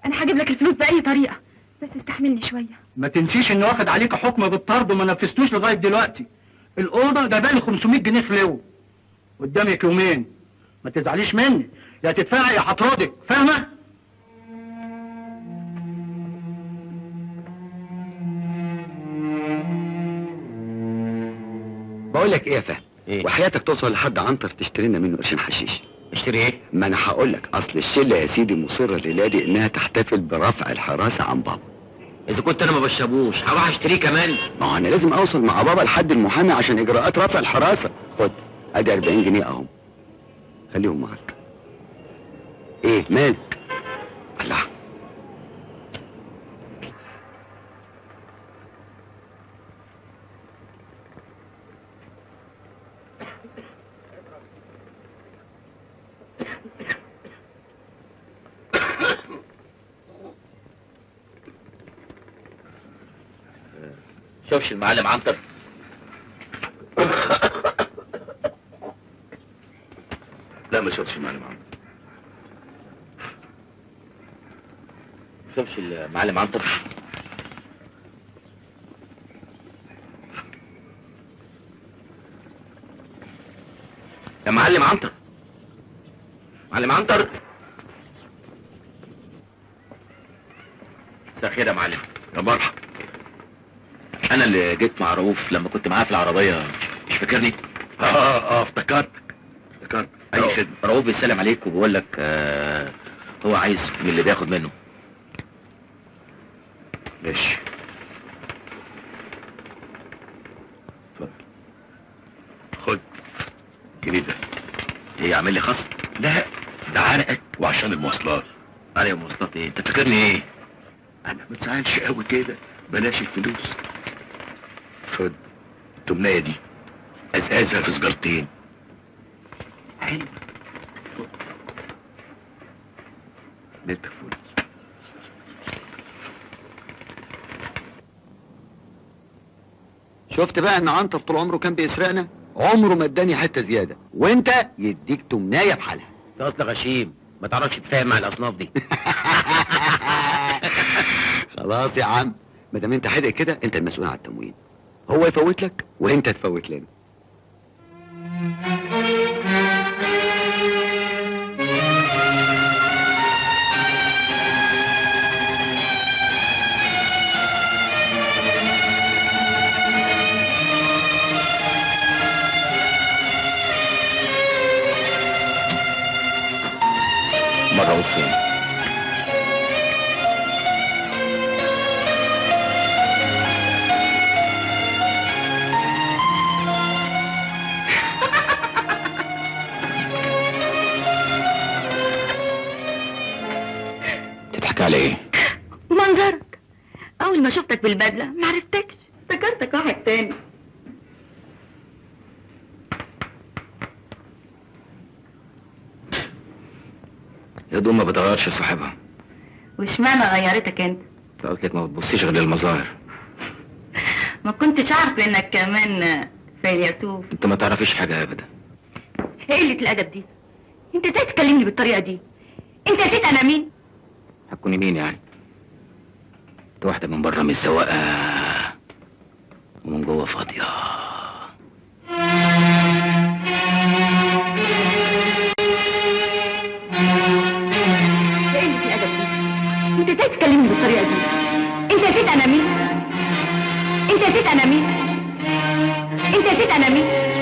أنا هجيب لك الفلوس بأي طريقة، بس استحملني شوية. ما تنسيش ان واخد عليك حكم بالطرد وما نفذتوش لغايه دلوقتي. الاوضه ده بالي 500 جنيه خلو. قدامك يومين، ما تزعليش مني، يا تدفعي يا هطردك، فاهمه؟ بقول لك ايه يا فهمي؟ إيه؟ وحياتك توصل لحد عنتر تشتري لنا منه قرشين حشيش. اشتري ايه؟ ما انا هقول لك، اصل الشله يا سيدي مصره الليله دي انها تحتفل برفع الحراسه عن بابا. اذا كنت انا ما بشربوش هروح اشتريه كمان. ما هو انا لازم اوصل مع بابا لحد المحامي عشان اجراءات رفع الحراسه. خد ادي 40 جنيه اهم، خليهم معاك. ايه مالك؟ الله، شوفش المعلم عنتر؟ لا ما شفتش المعلم عنتر. شوفش المعلم عنتر؟ يا معلم عنتر، معلم عنتر. مساء الخير يا معلم. يا مرحبا. انا اللي جيت مع رؤوف لما كنت معاه في العربيه، مش فاكرني؟ افتكرت. اي خدمه. رؤوف بيسلم عليك وبيقول لك هو عايز من اللي بياخد منه. ماشي. خد جنيه ده. ايه عامل لي خصم؟ لا ده عرقك وعشان المواصلات. انا يا مواصلات ايه؟ انت فاكرني ايه؟ انا ما تزعلش قوي كده، بلاش الفلوس. خد التمنية دي، ازازها في سجارتين. حلو. نتك فلوس. شفت بقى ان عنتر طول عمره كان بيسرقنا؟ عمره ما اداني حته زياده، وانت يديك تمنايه بحالها. انت اصلا غشيم، ما تعرفش تتفاهم مع الاصناف دي. خلاص يا عم، ما دام انت حدق كده انت المسؤول عن التموين. هو يفوت لك وانت تفوت لنا. مرة فين؟ تضحك على ايه؟ منظرك اول ما شفتك بالبدله ما عرفتكش، افتكرتك واحد تاني. يا دوب ما بتغيرش صاحبها. واشمعنى غيرتك انت؟ قلت لك ما بتبصيش غير للمظاهر. ما كنتش عارف انك كمان فيلسوف. انت ما تعرفيش حاجة ابدا. ايه قله الادب دي؟ انت ازاي تكلمني بالطريقه دي؟ انت نسيت انا مين؟ هتكوني مين يعني؟ انت واحدة من بره متزوقة ومن جوه فاضية. ايه قله الادب دي؟ انت ازاي تكلمني بالطريقه دي؟ انت نسيت انا مين؟ انت نسيت انا مين؟ انت نسيت انا مين؟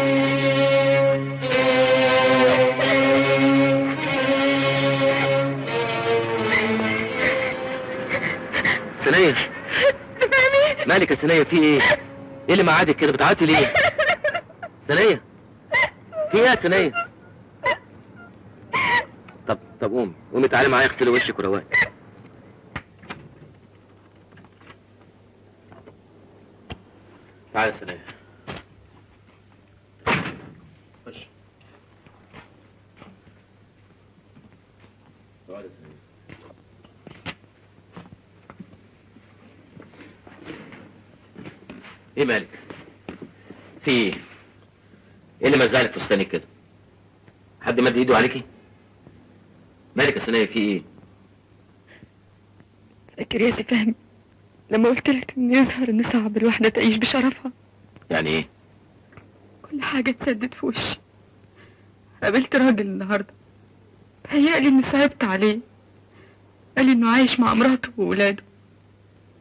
سنية مالك يا سنية؟ في ايه؟ ايه اللي معادك كده بتعيطي ليه؟ سنية في ايه يا سنية؟ طب قومي تعالي معايا اغسلي وشك ورواق. تعالي يا سنية. خش. تعالي يا سنية. ايه مالك؟ في ايه؟ ايه اللي مزعلك فستانك كده؟ حد مد ايده عليكي؟ مالك يا سنية في ايه؟ فاكر يا سي فهمي لما قلت لك ان يظهر ان صعب الواحدة تعيش بشرفها؟ يعني ايه؟ كل حاجة اتسدت في وشي. قابلت راجل النهاردة تهيألي اني صعبت عليه. قال لي انه عايش مع مراته وولاده.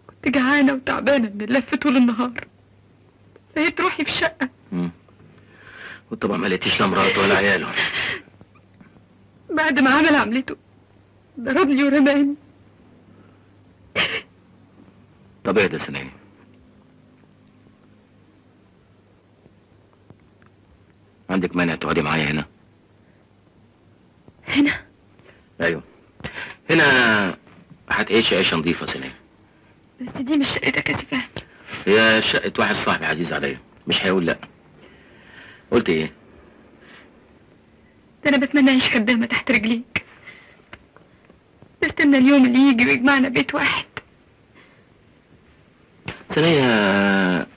كنت جعانة وتعبانة من اللف طول النهار. لقيت روحي في الشقة. وطبعا ما لقيتيش لا مراته ولا عياله. بعد ما عمل عملته ضربني ورماني. طب اهدى يا سنية. عندك مانع تقعدي معايا هنا؟ هنا؟ ايوه هنا هتعيشي عيشة نظيفة يا سنية. بس دي مش شقتك يا سي فهمي. هي شقة واحد صاحبي عزيز عليا، مش هيقول لا. قلت ايه؟ ده انا بتمنى اعيش خدامة تحت رجليك. بستنى اليوم اللي يجي ويجمعنا بيت واحد. سنية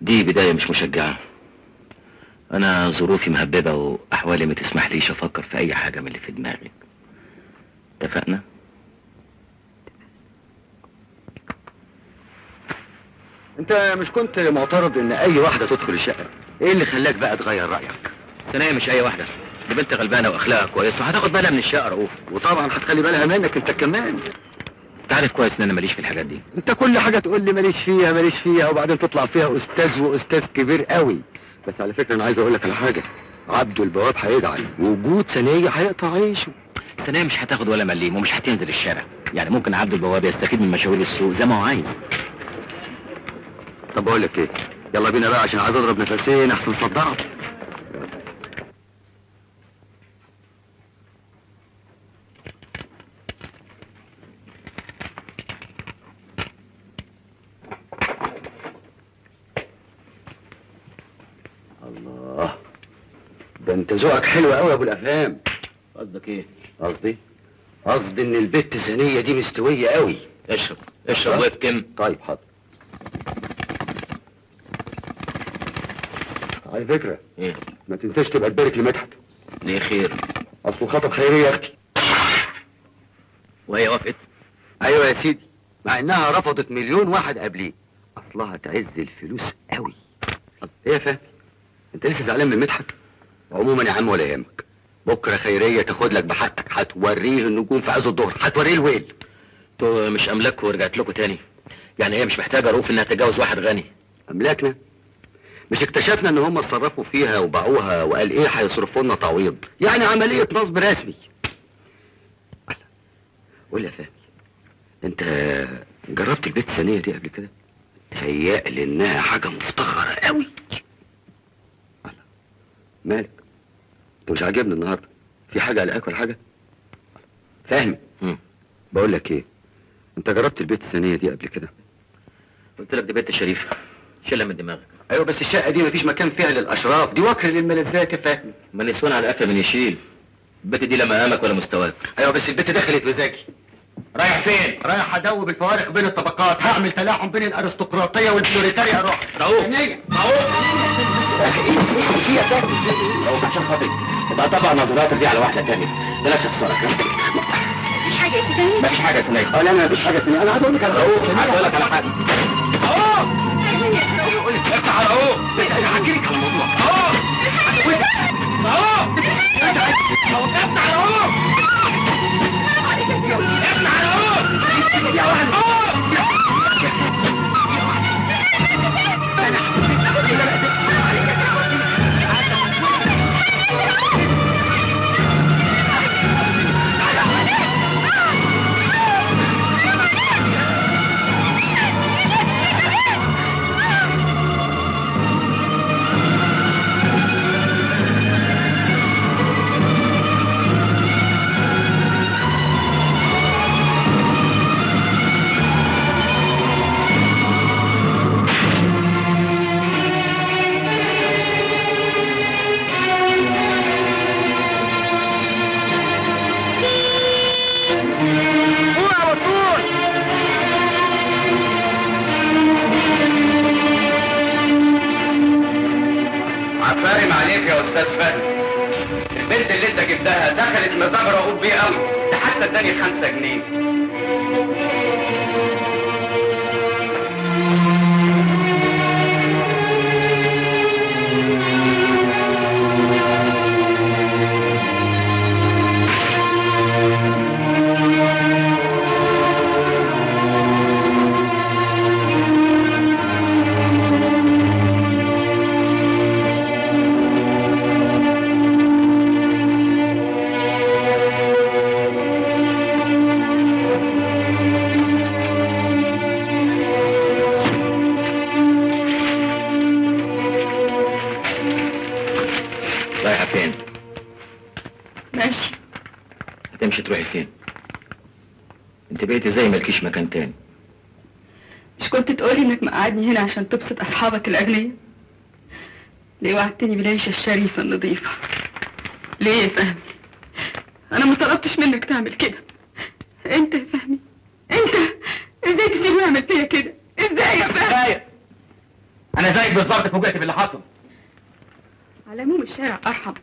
دي بداية مش مشجعة. انا ظروفي مهببة واحوالي ما تسمحليش افكر في اي حاجة من اللي في دماغي. اتفقنا؟ انت مش كنت معترض ان اي واحدة تدخل الشقة؟ ايه اللي خلاك بقى تغير رأيك؟ سنية مش اي واحدة، دي بنت غلبانة واخلاقها كويسة، هتاخد بالها من الشقة رؤوف. وطبعا هتخلي بالها منك انت كمان. انت عارف كويس ان انا ماليش في الحاجات دي. انت كل حاجة تقول لي ماليش فيها ماليش فيها، وبعدين تطلع فيها استاذ واستاذ كبير قوي. بس على فكرة انا عايز اقول لك على حاجة، عبده البواب هيزعل، وجود ثانية هيقطع عيشه. ثانية مش هتاخد ولا مليم ومش هتنزل الشارع، يعني ممكن عبد البواب يستفيد من مشاوير السوق زي ما هو عايز. طب بقول لك ايه، يلا بينا بقى عشان عايز اضرب نفسين احسن صدعت. الله، ده انت ذوقك حلو قوي يا ابو الافهام. قصدك ايه؟ قصدي ان البت الثانية دي مستوية قوي. اشرب وابتم. طيب حاضر. على فكرة ايه؟ ما تنساش تبقى تبارك لمدحت. ليه خير؟ اصله خطب خيريه يا اختي. وهي وافقت؟ ايوه يا سيدي، مع انها رفضت مليون واحد قبليه. اصلها تعز الفلوس قوي. ايه يا فهمي، انت لسه زعلان من مدحت؟ عموما يا عم ولا يهمك، بكره خيريه تاخد لك بحقك، هتوريه النجوم في عز الظهر، هتوريه الويل. انتوا مش املاك ورجعت لكم تاني؟ يعني هي مش محتاجه رؤوف انها تتجوز واحد غني؟ املاكنا؟ مش اكتشفنا ان هم اتصرفوا فيها وباعوها وقال ايه هيصرفوا لنا تعويض؟ يعني عمليه نصب رسمي. قول لي يا فهمي، انت جربت البيت الثانيه دي قبل كده؟ تهيألي انها حاجه مفتخره قوي. مالك؟ انت مش عاجبني النهارده؟ في حاجه قلقاك ولا حاجه؟ فهمي، بقول لك ايه، انت جربت البيت الثانيه دي قبل كده؟ قلت لك دي بنت شريفه، شيلها من دماغك. ايوه بس الشقه دي مفيش مكان فيها للاشراف، دي وكر للملذات يا فهمي. ما النسوان على قفا من يشيل. البنت دي لا مقامك ولا مستواك. ايوه بس البنت دخلت مزاجي. رايح فين؟ رايح ادوب الفوارق بين الطبقات، هعمل تلاحم بين الارستقراطيه والبلوريتاريا. روح رؤوف هنيه رؤوف ايه يا فهمي؟ رؤوف عشان خاطري تبقى طبق نظراتك دي على واحده تانيه، بلاش اخسرك. مفيش حاجة يا سيدي. مفيش حاجه يا سنية. لا مفيش حاجه ثانيه، انا عايز اقول لك على رؤوف عايز اقول لك على حاجه. رؤوف افتح على رؤوف، انا هحكي لك على الموضوع. رؤوف رؤوف افتح على رؤوف، افتح على رؤوف يا واحد. عفارم عليك يا استاذ فهمي، البنت اللي انت جبتها دخلت مزاج رؤوف بيه قوي، ده حتى اداني 5 جنيه. رايحه فين؟ ماشي. هتمشي تروحي فين؟ انت بقيتي زي مالكيش مكان تاني. مش كنت تقولي انك مقعدني هنا عشان تبسط اصحابك الاغنياء؟ ليه وعدتني بالعيشه الشريفه النظيفه؟ ليه يا فهمي؟ انا ما طلبتش منك تعمل كده. انت يا فهمي، انت ازاي تسيبني اعمل فيا كده؟ ازاي يا فهمي؟ انا زيك بالظبط، فوجئت باللي حصل. على العموم الشارع ارحم،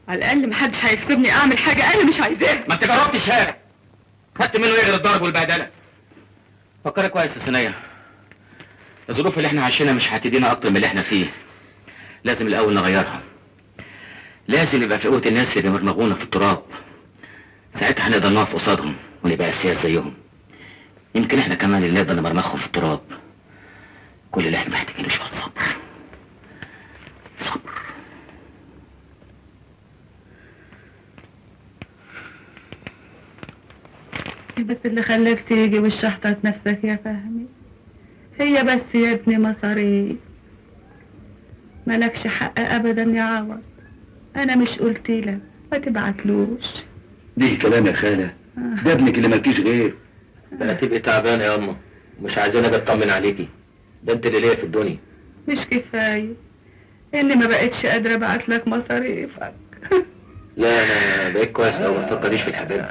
على الاقل محدش هيسيبني اعمل حاجه انا مش عايزاها. ما انت جربت الشارع، خدت منه ايه غير الضرب والبهدله؟ فكري كويس يا سنية، الظروف اللي احنا عايشينها مش هتدينا اكتر من اللي احنا فيه. لازم الاول نغيرها، لازم يبقى في قوة الناس اللي بيمرمغونا في التراب. ساعتها هنقدر نقف قصادهم ونبقى اسياد زيهم. يمكن احنا كمان اللي نقدر نمرمغهم في التراب. كل اللي احنا محتاجينه شوية صبر. صبر. بس اللي خلاك تيجي وشحطت نفسك يا فهمي هي بس يا ابني مصاريف، مالكش حق ابدا يا عوض. انا مش قلت لك ما تبعتلوش؟ دي كلام يا خالة، ده ابنك اللي مالكيش غير. ده هتبقي تعبانة يا أما، ومش عايزين اجي اطمن عليكي. ده انت اللي ليا في الدنيا. مش كفايه اني ما بقتش قادره ابعت لك مصاريفك؟ لا انا بقيت كويس أوي، ما تفكريش في الحاجات دي.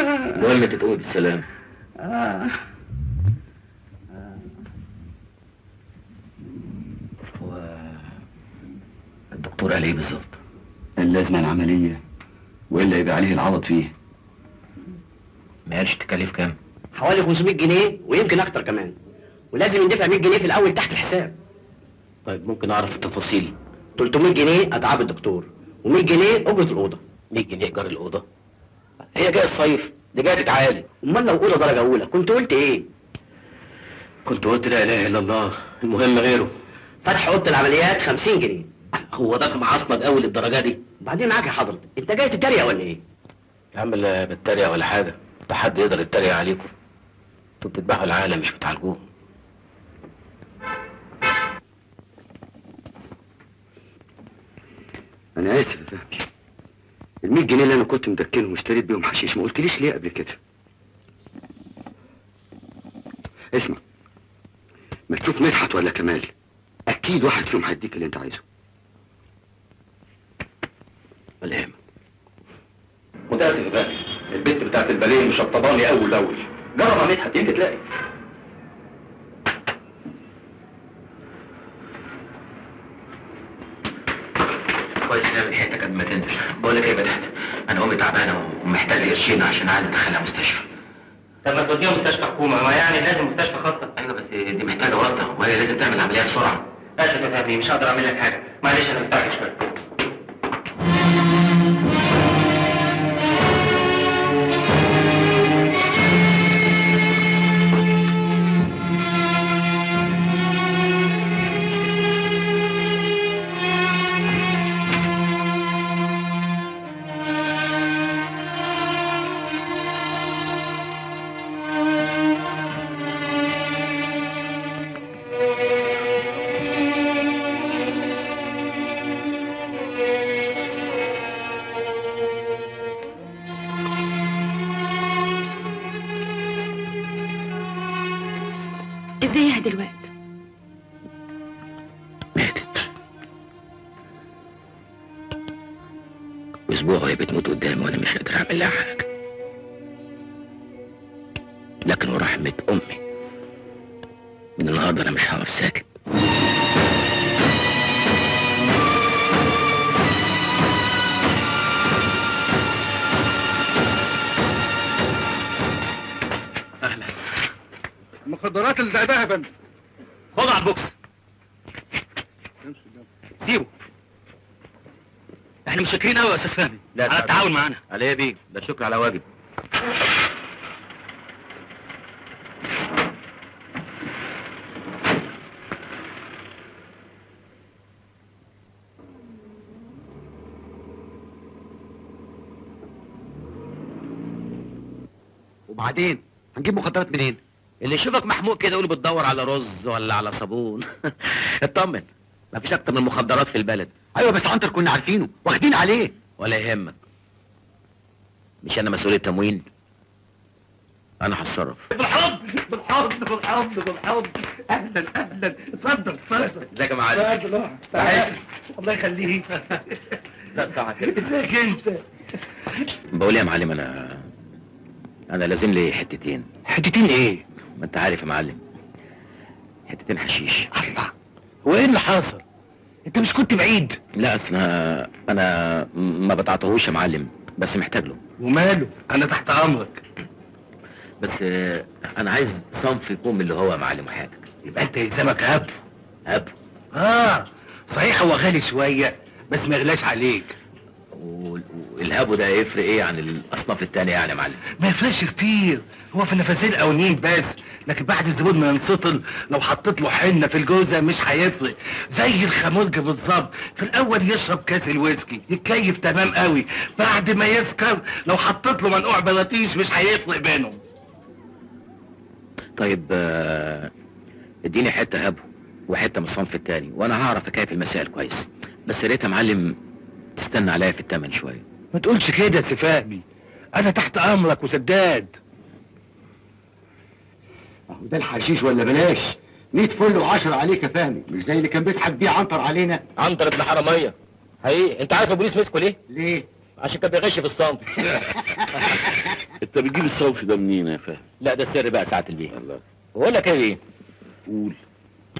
المهم انت تقومي بالسلامة. هو الدكتور قال ايه بالظبط؟ اللازمة العملية والا يبقى عليه العوض فيه. ما قالش تكلف كام؟ حوالي 500 جنيه ويمكن اكتر كمان، ولازم يندفع 100 جنيه في الاول تحت الحساب. طيب ممكن اعرف التفاصيل؟ 300 جنيه اتعاب الدكتور، و100 جنيه اجره الاوضه. 100 جنيه ايجار الاوضه؟ هي جايه الصيف، دي جايه تتعالج. امال لو اوضه درجه اولى كنت قلت ايه؟ كنت قلت لا اله الا الله. المهم غيره. فتح اوضه العمليات 50 جنيه. هو ده معصلك قوي للدرجه دي؟ بعدين معاك يا حضرتك، انت جاي تتريق ولا ايه؟ يا عم لا بتريق ولا حاجه، ده حد يقدر يتريق عليكم؟ انتوا بتذبحوا العالم مش بتعالجوه. انا اسف يا فهمي، ال 100 جنيه اللي انا كنت مدكنهم واشتريت بيهم حشيش ما قلتليش ليه قبل كده؟ اسمع، ما تشوف مدحت ولا كمال، اكيد واحد فيهم هيديك اللي انت عايزه. ولا يهمك. متاسف يا فهمي، البت بتاعت الباليه مشطباني اول باول. جرب يا مدحت يمكن تلاقي. كويس نعمل حته قبل ما تنزل. بقول لك ايه يا بدحت، انا امي تعبانه ومحتاجه قرشين عشان عايز ادخلها مستشفى. طب ما توديهم مستشفى حكومه، ما يعني لازم مستشفى خاصه. ايوه بس دي محتاجه واسطه وهي لازم تعمل عمليه بسرعه. اسف يا فهمي مش هقدر اعمل لك حاجه، معلش انا مستعجل شويه. ازيها دلوقتي؟ ماتت. اسبوع وهي بتموت قدامي وانا مش قادر اعمل لها حاجه. لكن ورحمه امي من النهارده انا مش هقف ساكت. المخدرات اللي زقدها يا فندم. خد على البوكس. سيبه. احنا متشكرين قوي يا استاذ فهمي على التعاون معانا. على ايه بيه؟ ده شكر على واجب. وبعدين هنجيب مخدرات منين؟ اللي يشوفك محموق كده يقول بتدور على رز ولا على صابون. اطمن، مفيش اكتر من المخدرات في البلد. ايوه بس عنتر كنا عارفينه واخدين عليه. ولا يهمك، مش انا مسؤول التموين، انا هتصرف. بالحضن بالحضن بالحضن بالحضن. اهلا اهلا، اتفضل اتفضل. ازيك يا معلم؟ اتفضل تعال. الله يخليك. ازيك انت؟ بقول يا معلم، انا لازم لي حتتين. حتتين ايه؟ ما انت عارف يا معلم، حتتين حشيش. الله، هو ايه اللي حصل؟ انت مش كنت بعيد؟ لا اصل انا ما بتعطيهوش يا معلم، بس محتاج له. وماله، انا تحت امرك. بس انا عايز صنف يكون من اللي هو يا معلم حاجه. يبقى انت يلزمك هب. هب؟ صحيح هو غالي شويه بس ما يغلاش عليك. والهبو ده يفرق ايه عن الاصناف التانية يعني يا معلم؟ ما يفرقش كتير، هو في النفسين الاولين بس، لكن بعد الزبون ما ينسطل لو حطيت له حنه في الجوزه مش هيفرق. زي الخمرج بالظبط، في الاول يشرب كاس الويسكي يتكيف تمام قوي، بعد ما يسكر لو حطيت له منقوع بلاطيش مش هيفرق بينهم. طيب اديني حته هبو وحته من الصنف التاني وانا هعرف اكيف المسائل كويس، بس يا ريت يا معلم تستنى عليا في التمن شويه. ما تقولش كده يا سي فهمي، انا تحت امرك وسداد. اهو ده الحشيش ولا بلاش؟ 100 فل و10 عليك يا فهمي، مش زي اللي كان بيضحك بيه عنتر علينا. عنتر ابن حراميه حقيقي. انت عارف البوليس مسكه ليه؟ ليه؟ عشان كان بيغش في الصنف. انت بتجيب الصنف ده منين يا فهمي؟ لا ده السر بقى ساعة البيه. الله. بقول لك ايه؟ قول.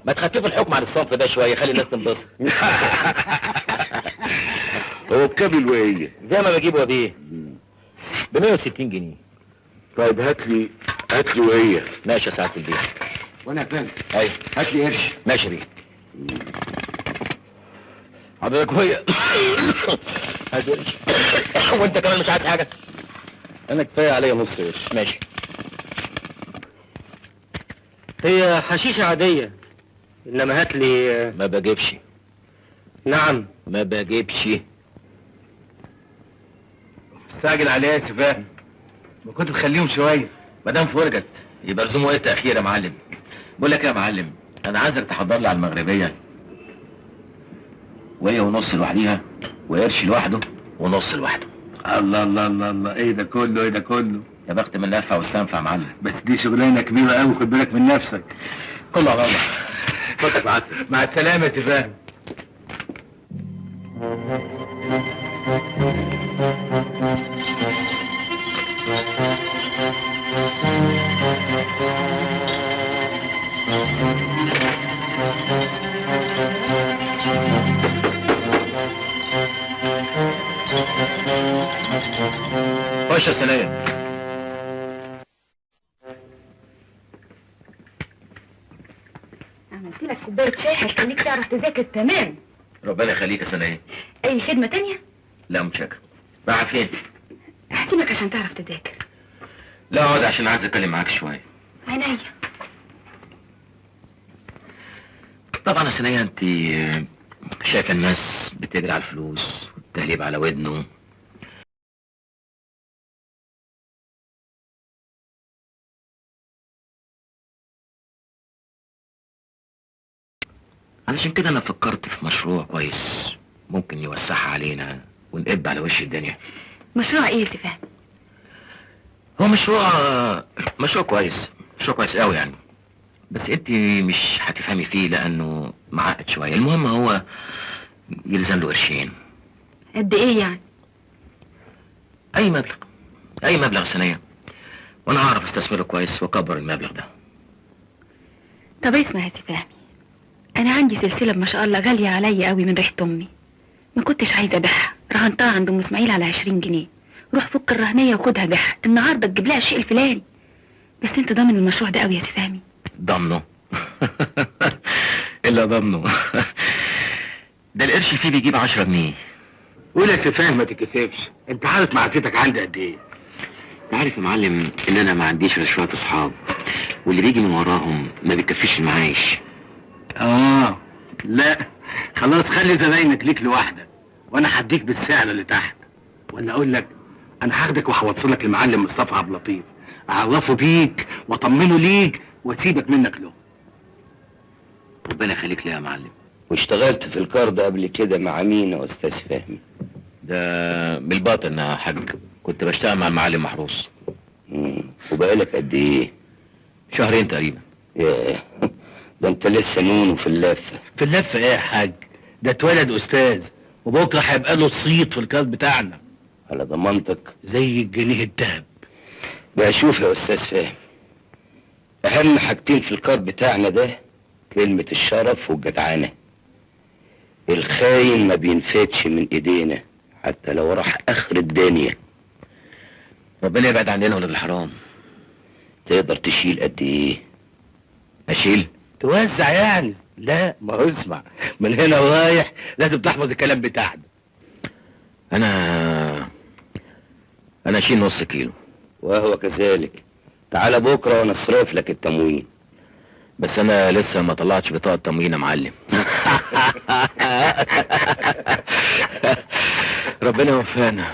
ما تخففوا الحكم على الصنف ده شويه، خلي الناس تنبسط. هو بكام الوقيه؟ زي ما بجيبه بيه ب 160 جنيه. طيب هات لي وقيه. ماشي يا سعاده البيه. وانا يا فندم ايوه هات لي قرش. ماشي بيه. حضرتك وهي عايز قرش وانت كمان مش عايز حاجه؟ انا كفايه عليا نص قرش. ماشي. هي حشيشة عادية، انما هات لي. ما بجيبش. نعم. ما بجيبش. مستعجل عليا يا سفاهم، ما كنت تخليهم شويه. ما دام فرجت يبقى لزوم وقت اخير يا معلم. بقول لك ايه يا معلم، انا عايزك تحضر لي على المغربيه وهي ونص لوحديها وقرش لوحده ونص لوحده. الله الله الله الله، ايه ده كله ايه ده كله؟ يا بخت من النفع والسنفع يا معلم. بس دي شغلانه كبيره قوي، خد بالك من نفسك. كله على الله. اتفضل مع السلامه يا سفاهم. خش يا سلام. عملت لك كوبايه شاي هتخليك تعرف تذاكر تمام. ربنا يخليك يا سلام. اي خدمه تانية؟ لا متشكر. رايحه فين؟ هسيبك عشان تعرف تذاكر. لا اقعد عشان عايز اتكلم معاك شويه. عينيا. طبعا يا سنية انت شايفه الناس بتجري على الفلوس والتهليب على ودنه. علشان كده انا فكرت في مشروع كويس ممكن يوسعها علينا ونقب على وش الدنيا. مشروع ايه تفهم؟ هو مشروع كويس، مشروع كويس قوي يعني، بس انت مش هتفهمي فيه لانه معقد شويه. المهم هو يلزم له قرشين. قد ايه يعني؟ اي مبلغ سنيه، وانا هعرف استثمره كويس واكبر المبلغ ده. طب اسمع يا تفهمي، انا عندي سلسله ما شاء الله غاليه عليا قوي من ريحه امي، ما كنتش عايزه ابيعها، رهنتها عند ام اسماعيل على 20 جنيه. روح فك الرهنيه وخدها بيعها النهارده تجيب لها الشيء الفلاني. بس انت ضامن المشروع ده قوي يا تفهمي؟ ضامنه؟ الا ضامنه. ده القرش فيه بيجيب 10 جنيه. قول يا سفاهم ما تتكسفش، انت عارف معرفتك عندي قد ايه. انت عارف يا معلم ان انا ما عنديش غير شويه اصحاب، واللي بيجي من وراهم ما بيكفيش المعايش. لا خلاص، خلي زباينك ليك لوحدك وانا هديك بالسعر اللي تحت. ولا اقول لك، انا هاخدك وهوصلك لمعلم مصطفى عبد اللطيف، اعرفه بيك واطمنه ليك واسيبك منك له. ربنا يخليك ليا يا معلم. واشتغلت في الكارد قبل كده مع مين يا استاذ فهمي؟ ده بالباطن يا حاج، كنت بشتغل مع المعلم محروس. وبقالك قد ايه؟ شهرين تقريبا. ياه، ده انت لسه نونه في اللفه. في اللفه ايه يا حاج؟ ده اتولد استاذ وبكره هيبقى له صيت في الكارد بتاعنا. على ضمانتك؟ زي الجنيه الدهب. بقى شوف يا استاذ فهمي، اهم حاجتين في الكارد بتاعنا ده كلمة الشرف والجدعانة. الخاين ما بينفدش من ايدينا حتى لو راح اخر الدنيا. ربنا يبعد عننا ولاد الحرام. تقدر تشيل قد ايه؟ اشيل؟ توزع يعني؟ لا ما هو اسمع، من هنا ورايح لازم تحفظ الكلام بتاعنا. انا اشيل نص كيلو. وهو كذلك. تعال بكره وانا اصرف لك التموين. بس انا لسه ما طلعتش بطاقه تموين يا معلم. ربنا يوفقنا.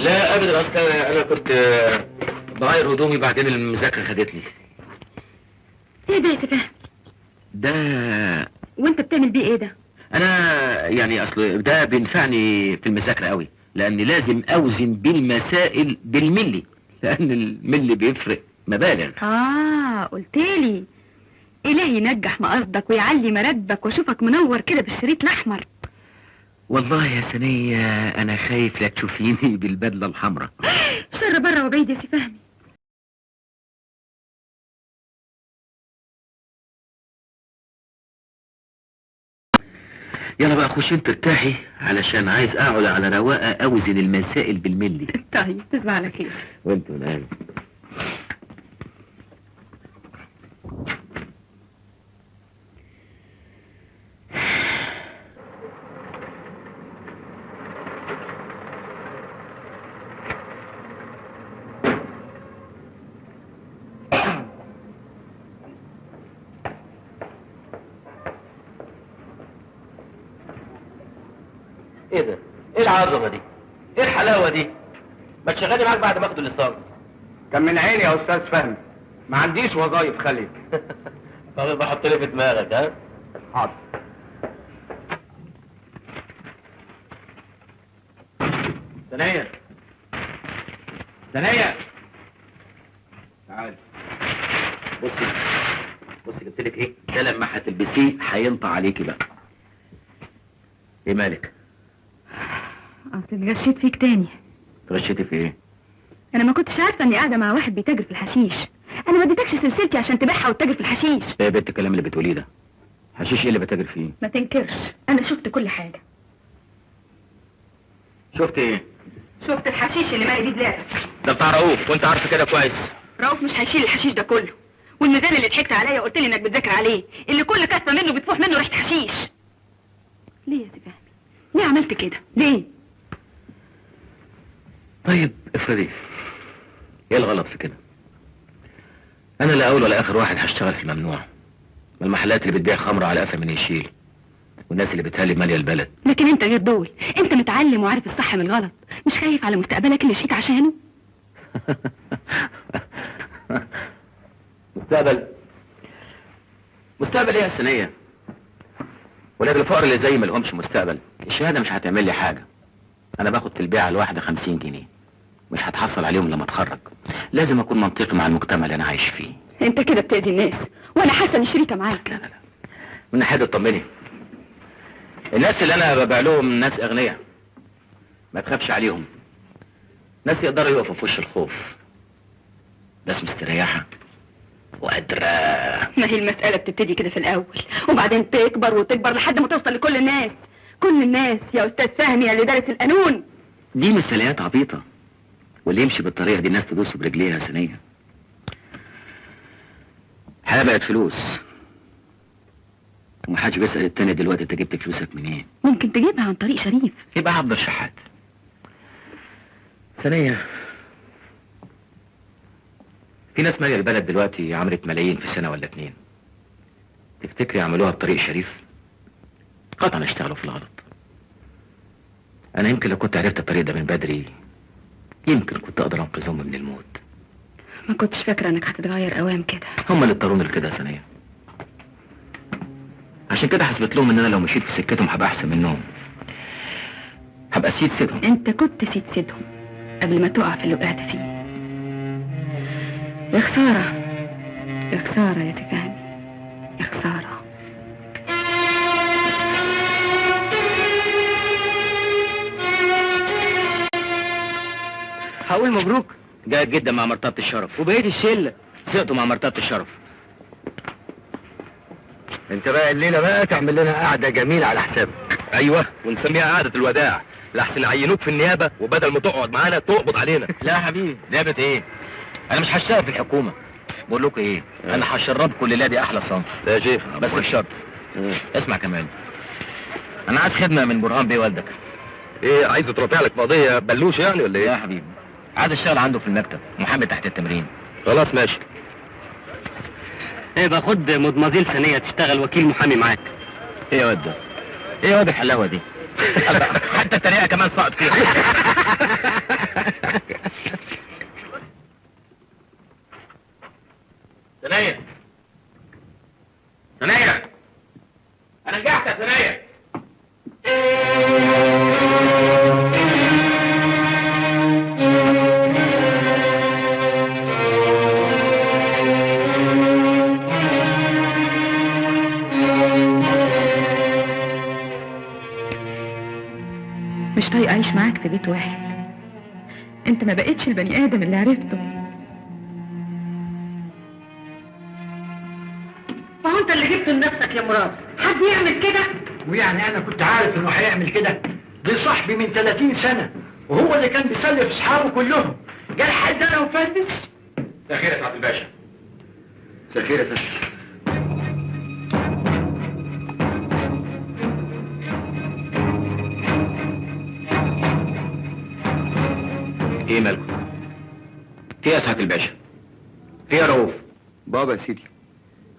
لا ابدا، اصل انا كنت بغير هدومي بعدين المذاكره خدتني. ايه ده يا سفاح؟ ده وانت بتعمل بيه ايه ده؟ انا يعني اصل ده بينفعني في المذاكره قوي، لان لازم اوزن بالمسائل بالملي، لان الملي بيفرق مبالغ. قلتلي. إلهي ينجح مقصدك ويعلي مراتبك واشوفك منور كده بالشريط الاحمر. والله يا سنية انا خايف لا تشوفيني بالبدلة الحمراء. شر بره وبعيد يا سي فهمي. يلا بقى خش انت ارتاحي، علشان عايز اقعد على رواقه اوزن المسائل بالملي. طيب تصبح على خير. وانت من اهل. ايه ده؟ ايه العظمه دي؟ ايه الحلاوه دي؟ ما تشغلني معاك بعد ما اخد الليسانس. كان من عيني يا استاذ فهمي، ما عنديش وظايف خليك. طب بحط لي في دماغك ها؟ حاضر. ثانية ثانية تعالي بصي جبت لك ايه؟ ده لما هتلبسيه هينطع عليكي بقى. ايه مالك؟ اصل اتغشيت فيك تاني. اتغشيتي في ايه؟ انا ما كنتش عارفه اني قاعده مع واحد بيتاجر في الحشيش. انا ما اديتكش سلسلتي عشان تبيعها وتتاجر في الحشيش. ايه يا بنت الكلام اللي بتقوليه ده؟ حشيش ايه اللي بتاجر فيه؟ ما تنكرش، انا شفت كل حاجه. شفت ايه؟ شفت الحشيش اللي مالي بيه دلوقتي. ده بتاع رؤوف وانت عارفه كده كويس. رؤوف مش هيشيل الحشيش ده كله، والميزان اللي ضحكت عليا وقلت لي انك بتذاكر عليه، اللي كل كفه منه بتفوح منه ريحه حشيش. ليه يا سي فهمي؟ ليه عملت كده؟ ليه؟ طيب افرضي ايه الغلط في كده؟ انا لا اول ولا اخر واحد هشتغل في الممنوع. ما المحلات اللي بتبيع خمره على قفا من يشيل، والناس اللي بتهلي ماليه البلد. لكن انت غير دول، انت متعلم وعارف الصح من الغلط، مش خايف على مستقبلك اللي شيك عشانه؟ مستقبل ايه يا سنية؟ ولاد الفقر اللي زي ما لهمش مستقبل، الشهاده مش هتعمل لي حاجه. انا باخد في البيعه الواحده 50 جنيه، مش هتحصل عليهم لما اتخرج. لازم اكون منطقي مع المجتمع اللي انا عايش فيه. انت كده بتأذي الناس، وانا حاسه اني شريكه معاك. لا من ناحيه اطمني، الناس اللي انا ببيع لهم ناس اغنياء، ما تخافش عليهم. ناس يقدروا يقفوا في وش الخوف، ناس مستريحه وقادره. ما هي المساله بتبتدي كده في الاول، وبعدين تكبر وتكبر لحد ما توصل لكل الناس. كل الناس يا استاذ فهمي يا اللي دارس القانون. دي مثاليات عبيطه، واللي يمشي بالطريقه دي الناس تدوس برجليها يا سنيه. الحياه بقت فلوس، ومحدش بيسأل التاني دلوقتي انت جبت فلوسك منين. ممكن تجيبها عن طريق شريف. يبقى هفضل شحات. ثانية، في ناس مالية البلد دلوقتي عملت ملايين في سنة ولا 2. تفتكري يعملوها بطريق شريف؟ قطعا اشتغلوا في الغلط. انا يمكن لو كنت عرفت الطريق ده من بدري، يمكن كنت اقدر انقذهم من الموت. ما كنتش فاكره انك هتتغير اوام كده. هم اللي اضطروني لكده يا ثانية. عشان كده حسبت لهم ان انا لو مشيت في سكتهم هبقى احسن منهم، هبقى سيد سيدهم. انت كنت سيد سيدهم قبل ما تقع في اللي وقعت فيه. يا خساره، يا خساره يا سي فهمي، يا خساره. هقول مبروك. جيد جدا مع مرتبة الشرف. وبقيت الشله سقطوا مع مرتبة الشرف. انت بقى الليله بقى تعمل لنا قعده جميله على حسابك. ايوه، ونسميها قعده الوداع، لحسن يعينوك في النيابه وبدل ما تقعد معانا تقبض علينا. لا يا حبيبي، نيابه ايه؟ انا مش هشتغل في الحكومه. بقول لكم ايه، انا هشربكم الليله دي احلى صنف. يا شيخ بس بشرط. اسمع كمان، انا عايز خدمه من برهان بيه والدك. ايه، عايز ترافع لك قضيه بلوش يعني ولا ايه؟ يا حبيبي، عايز اشتغل عنده في المكتب، محامي تحت التمرين. خلاص ماشي. ايه، باخد مدمزيل ثانيه تشتغل وكيل محامي معاك. ايه يا واد ده؟ ايه يا واد الحلاوه دي؟ حتى التريقه كمان سقط فيها. ثانية ثانية، أنا نجحت يا ثانية. مش طايقة أعيش معاك في بيت واحد. أنت ما بقتش البني آدم اللي عرفته. ما هو انت اللي جبته لنفسك يا مراد، حد يعمل كده؟ ويعني انا كنت عارف انه هيعمل كده؟ دي صاحبي من 30 سنة وهو اللي كان بيسلف اصحابه كلهم، جال حد انا وفلس؟ مساء الخير يا سعادة الباشا. مساء الخير يا فندم. ايه مالكم؟ في يا سعادة الباشا؟ في يا رؤوف؟ بابا يا سيدي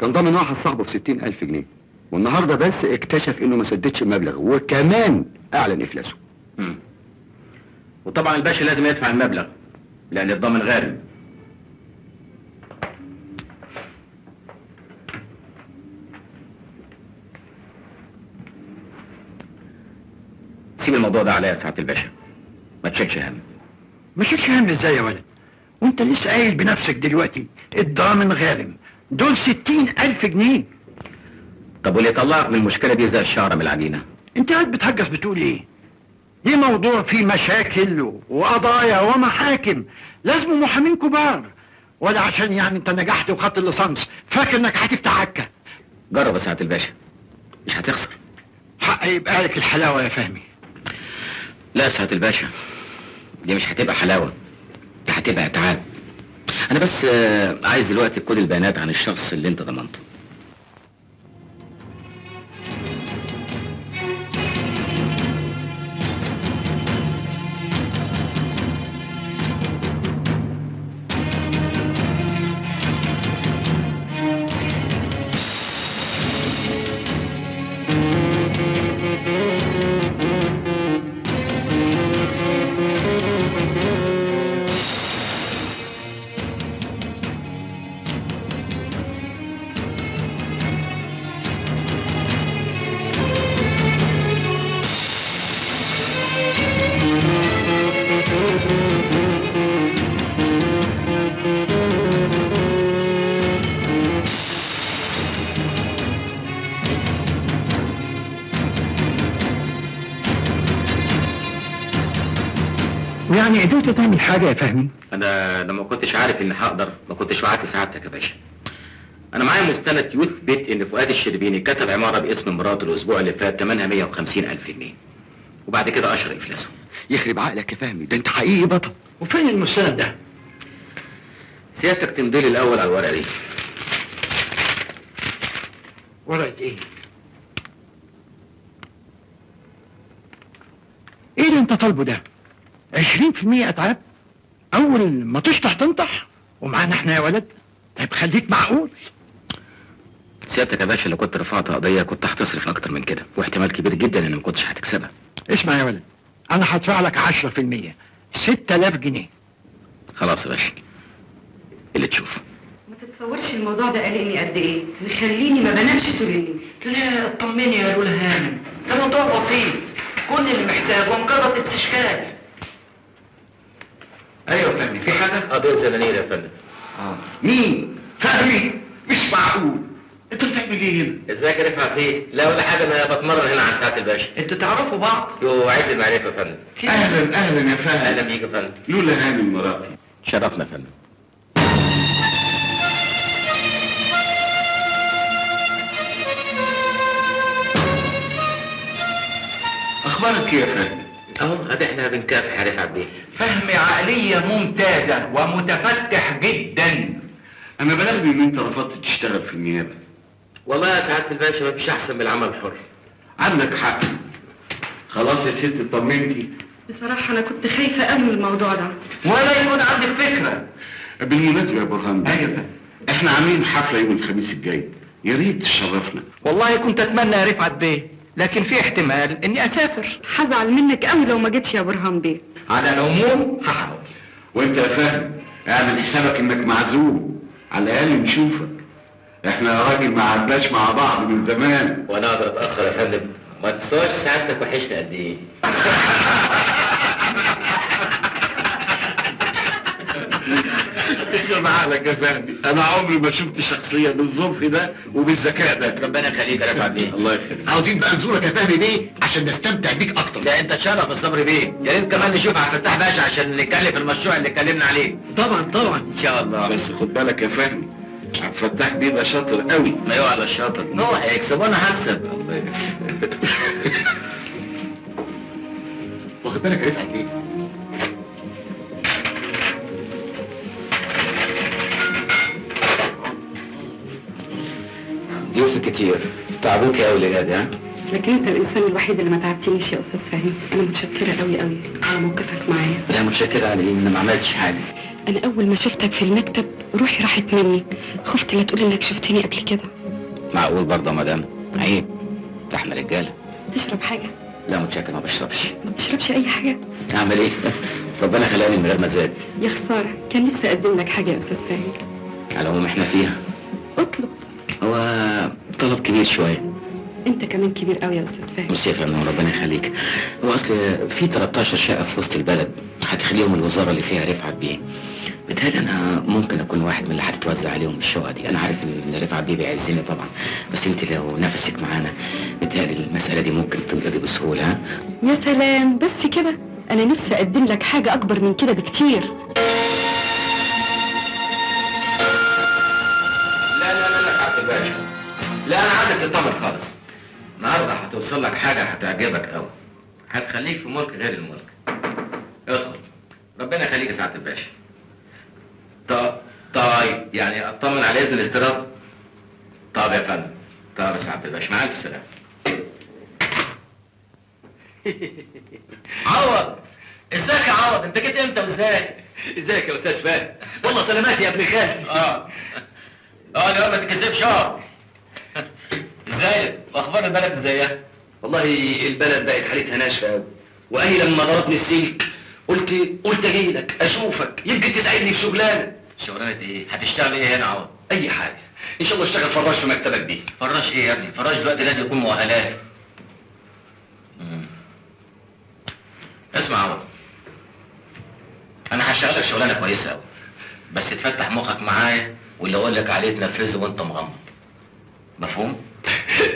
كان ضامن واحد صاحبه ب 60,000 جنيه، والنهارده بس اكتشف انه ما سددش المبلغ وكمان اعلن افلاسه. وطبعا الباشا لازم يدفع المبلغ لان الضامن غارم. سيب الموضوع ده عليا يا سعادة الباشا، ما تشيلش هم. ما شيلش هم ازاي يا ولد؟ وانت لسه قايل بنفسك دلوقتي الضامن غارم، دول 60,000 جنيه. طب واللي يطلعك من المشكلة دي زي الشعرة من العجينة؟ انت قاعد بتهجس بتقول ايه؟ دي موضوع فيه مشاكل وقضايا ومحاكم، لازم محامين كبار، ولا عشان يعني انت نجحت وخدت الليسانس فاكر انك هتفتح عكة؟ جرب يا سعادة الباشا، مش هتخسر. حق يبقى لك الحلاوة يا فهمي. لا يا سعادة الباشا، دي مش هتبقى حلاوة، دي هتبقى اتعاب. انا بس عايز دلوقتي كل البيانات عن الشخص اللي انت ضمنته. ويعني قدرت تعمل حاجة يا فهمي؟ انا لما كنتش عارف اني هقدر ما كنتش وعدت سعادتك يا باشا. انا معايا مستند يثبت ان فؤاد الشربيني كتب عمارة باسم مراته الاسبوع اللي فات 850,000 جنيه وبعد كده اشهر افلاسه. يخرب عقلك يا فهمي، ده انت حقيقي بطل. وفين المستند ده؟ سيادتك تمضي لي الاول على الورقة دي. ورقة ايه؟ ايه اللي انت طالبه ده؟ 20% اتعاب؟ اول ما تشطح تنطح؟ ومعانا احنا يا ولد؟ طيب خليك معقول. سيادتك يا باشا لو كنت رفعت قضية كنت هتصرف اكتر من كده، واحتمال كبير جدا ان ما كنتش هتكسبها. اسمع يا ولد، انا هدفع لك 10%، 6,000 جنيه. خلاص يا باشا، اللي تشوفه. ما تتصورش الموضوع ده قلقني قد ايه، مخليني ما بنامش طول الليل. لا اطمني يا لولا هانم، ده موضوع بسيط، كل اللي محتاجه مجرد استشكال. ايوه فهمي، في حاجة؟ قضية زنانير يا فندم. مين؟ فهمي؟ مش معقول. انت بتعمل ايه هنا؟ ازيك يا رفعت بيه؟ لا ولا حاجة، انا بتمرن هنا عند سعادة الباشا. انتوا تعرفوا بعض؟ يو عايز المعرفة يا فندم. اهلا اهلا يا فهمي. اهلا بيك يا فندم. لولا هانم مراتي. شرفنا يا فندم. اخبارك ايه يا فهمي؟ اهو ادي احنا بنكافح يا رفعت بيه. فهمي عقلية ممتازة ومتفتح جدا. انا بلغني ان انت رفضت تشتغل في النيابة. والله يا سعادة الباشا ما فيش احسن من العمل الحر. عندك حق. خلاص يا ست اطمنتي؟ بصراحة أنا كنت خايفة قوي من الموضوع ده. ولا يكون عندك فكرة. بالمناسبة يا برهان، ايوه احنا عاملين حفلة يوم الخميس الجاي، يا ريت تشرفنا. والله كنت اتمنى يا رفعت بيه، لكن في احتمال اني اسافر. هزعل منك قوي لو ما جيتش يا برهان بيه. على العموم هحاول. وانت يا فهمي اعمل حسابك انك معزوم، على الاقل نشوفك. احنا يا راجل ما عدناش مع بعض من زمان. وانا اقدر اتاخر يا فندم؟ ما تستوعبش سعادتك وحشني قد ايه. يخرب عقلك يا فهمي، انا عمري ما شفت شخصيه بالظرف ده وبالذكاء ده. ربنا يخليك يا رفعت بيه. الله يخليك. عاوزين بقى نزورك يا فهمي بيه عشان نستمتع بيك اكتر. ده انت تشرف يا صبري بيه. يا ريت كمان نشوف عبد الفتاح باشا عشان نتكلم في المشروع اللي اتكلمنا عليه. طبعا ان شاء الله. بس خد بالك يا فهمي، عبد الفتاح بيبقى شاطر قوي. ما يقع على الشاطر، هو هيكسب وانا هكسب. واخد بالك يا رفعت بيه؟ ضيوف كتير تعبوك يا ولاد ها؟ لكن انت الانسان الوحيد اللي ما تعبتنيش يا استاذ فهمي. انا متشكره قوي قوي على موقفك معايا. لا متشكر على ايه؟ انا ما عملتش حاجه. انا اول ما شفتك في المكتب روحي راحت مني، خفت لا تقول انك شفتني قبل كده. معقول برضه يا مدام؟ عيب، ده احنا رجاله. تشرب حاجه؟ لا متشكر، ما بشربش. ما بتشربش اي حاجه؟ اعمل ايه؟ ربنا خلاني من غير مزاج. يا خساره، كان نفسي اقدم لك حاجه يا استاذ فهمي. على العموم احنا فيها. اطلب. هو طلب كبير شويه. انت كمان كبير قوي يا استاذ فهمي. ميرسي يا فندم، ربنا يخليك. هو اصل في 13 شقه في وسط البلد هتخليهم الوزاره اللي فيها رفعت بيه. بتهيألي انا ممكن اكون واحد من اللي هتتوزع عليهم الشقه دي. انا عارف ان رفعت بيه بيعزني طبعا، بس انت لو نفسك معانا بتهيألي المساله دي ممكن تنقضي بسهوله. ها؟ يا سلام، بس كده؟ انا نفسي اقدم لك حاجه اكبر من كده بكتير. لا يا عبد الباشا، لا انا عايزك تطمن خالص. النهارده هتوصل لك حاجه هتعجبك قوي، هتخليك في ملك غير الملك. ادخل، ربنا يخليك يا سعاده الباشا. طيب يعني اطمن على اذن الاستيراد. طب يا فندم، طب يا سعاده الباشا، مع الف سلامه. عوض، ازيك يا عوض؟ انت جيت امتى وازاي؟ ازيك يا استاذ فهمي؟ والله سلامات يا ابن خالتي. لا ما تكذبش. ازيك؟ واخبار البلد ازيها؟ والله البلد بقت حالتها ناشفه قوي، واهي لما ضربني السلك قلت اجي لك اشوفك يمكن تساعدني في شغلانه. شغلانه ايه؟ هتشتغل ايه هنا يا عوض؟ اي حاجه، ان شاء الله اشتغل فراش في مكتبك دي. فراش ايه يا ابني؟ فراش دلوقتي لازم يكون مؤهلات. اسمع يا عوض، انا هشتغلك شغلانه كويسه قوي، بس تفتح مخك معايا واللي اقول لك عليه تنفذه وانت مغمض. مفهوم؟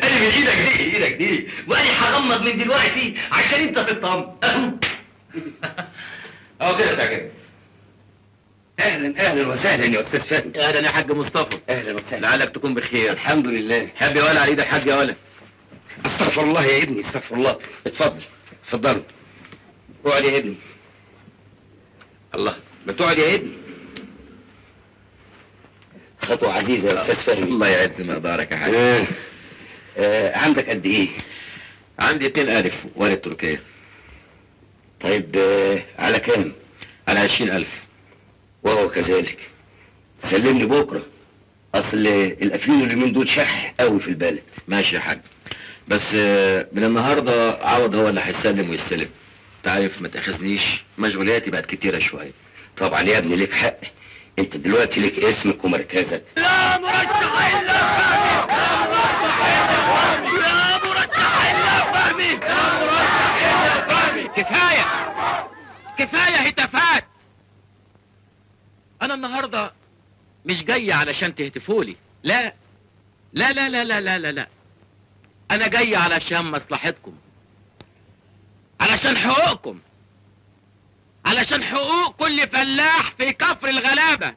انا من ايدك دي وانا هغمض من دلوقتي عشان انت تطمن. اهو كده تعجبني. اهلا وسهلا يا استاذ فهمي. اهلا يا حاج مصطفى. اهلا وسهلا. لعلك تكون بخير. الحمد لله. حب يا ولا على ايدك حاج يا ولا. استغفر الله يا ابني، استغفر الله. اتفضلوا اقعد يا ابني. الله، ما تقعد يا ابني. خطوة عزيزة يا استاذ فهمي. الله يعز مقدارك يا حاج. عندك قد ايه؟ عندي 2,000 وارد تركيا. طيب على كام؟ على 20,000. وهو كذلك. سلمني بكره، اصل القفلين اليومين دول شح قوي في البلد. ماشي يا حاج، بس من النهارده عوض هو اللي هيسلم ويستلم. تعرف ما تاخذنيش، مشغولياتي بقت كتيره شويه. طبعا يا ابني ليك حق، انت دلوقتي ليك اسمك ومركزك. لا مرشح الا فهمي، لا مرشح الا فهمي، لا مرشح الا فهمي، لا مرشح الا فهمي. كفايه هتافات. انا النهارده مش جاي علشان تهتفولي، لا لا لا لا لا لا لا لا، انا جاي علشان مصلحتكم، علشان حقوقكم، علشان حقوق كل فلاح في كفر الغلابة.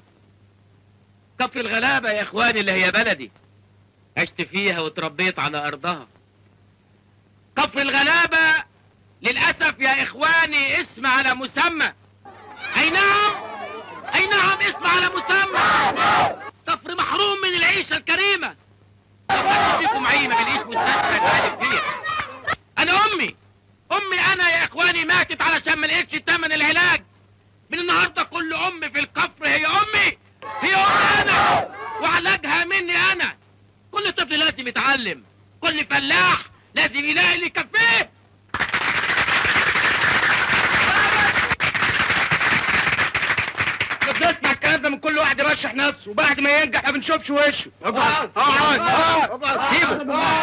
كفر الغلابة يا اخواني اللي هي بلدي، عشت فيها وتربيت على ارضها. كفر الغلابة للأسف يا اخواني اسم على مسمى. اي نعم، اي نعم، اسم على مسمى. كفر محروم من العيشة الكريمة. فيكم عيمة بالعيش مستشفى العالم فيها. انا امي انا يا اخواني ماتت علشان ما لقيتش تمن العلاج. من النهارده كل ام في الكفر هي امي، هي امي انا، وعلاجها مني انا. كل طفل لازم يتعلم، كل فلاح لازم يلاقي اللي يكفيه. بنسمع الكلام ده من كل واحد يرشح نفسه، وبعد ما ينجح ما بنشوفش وشه. اقعد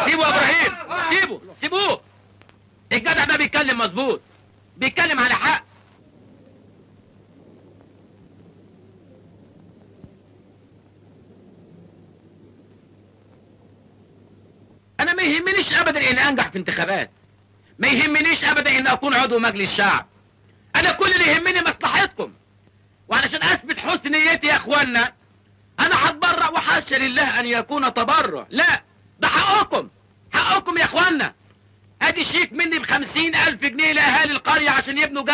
سيبه يا ابراهيم، سيبوه. الجدع ده بيتكلم مظبوط، بيتكلم على حق. انا ما يهمنيش ابدا ان انجح في انتخابات، ما يهمنيش ابدا ان اكون عضو مجلس شعب. انا كل اللي يهمني مصلحتكم، وعلشان اثبت حسن نيتي يا اخوانا انا هتبرع، وحاشا لله ان يكون تبرع، لا ده حقكم يا اخوانا. ادي شيك مني ب50,000 جنيه لاهالي القرية عشان يبنوا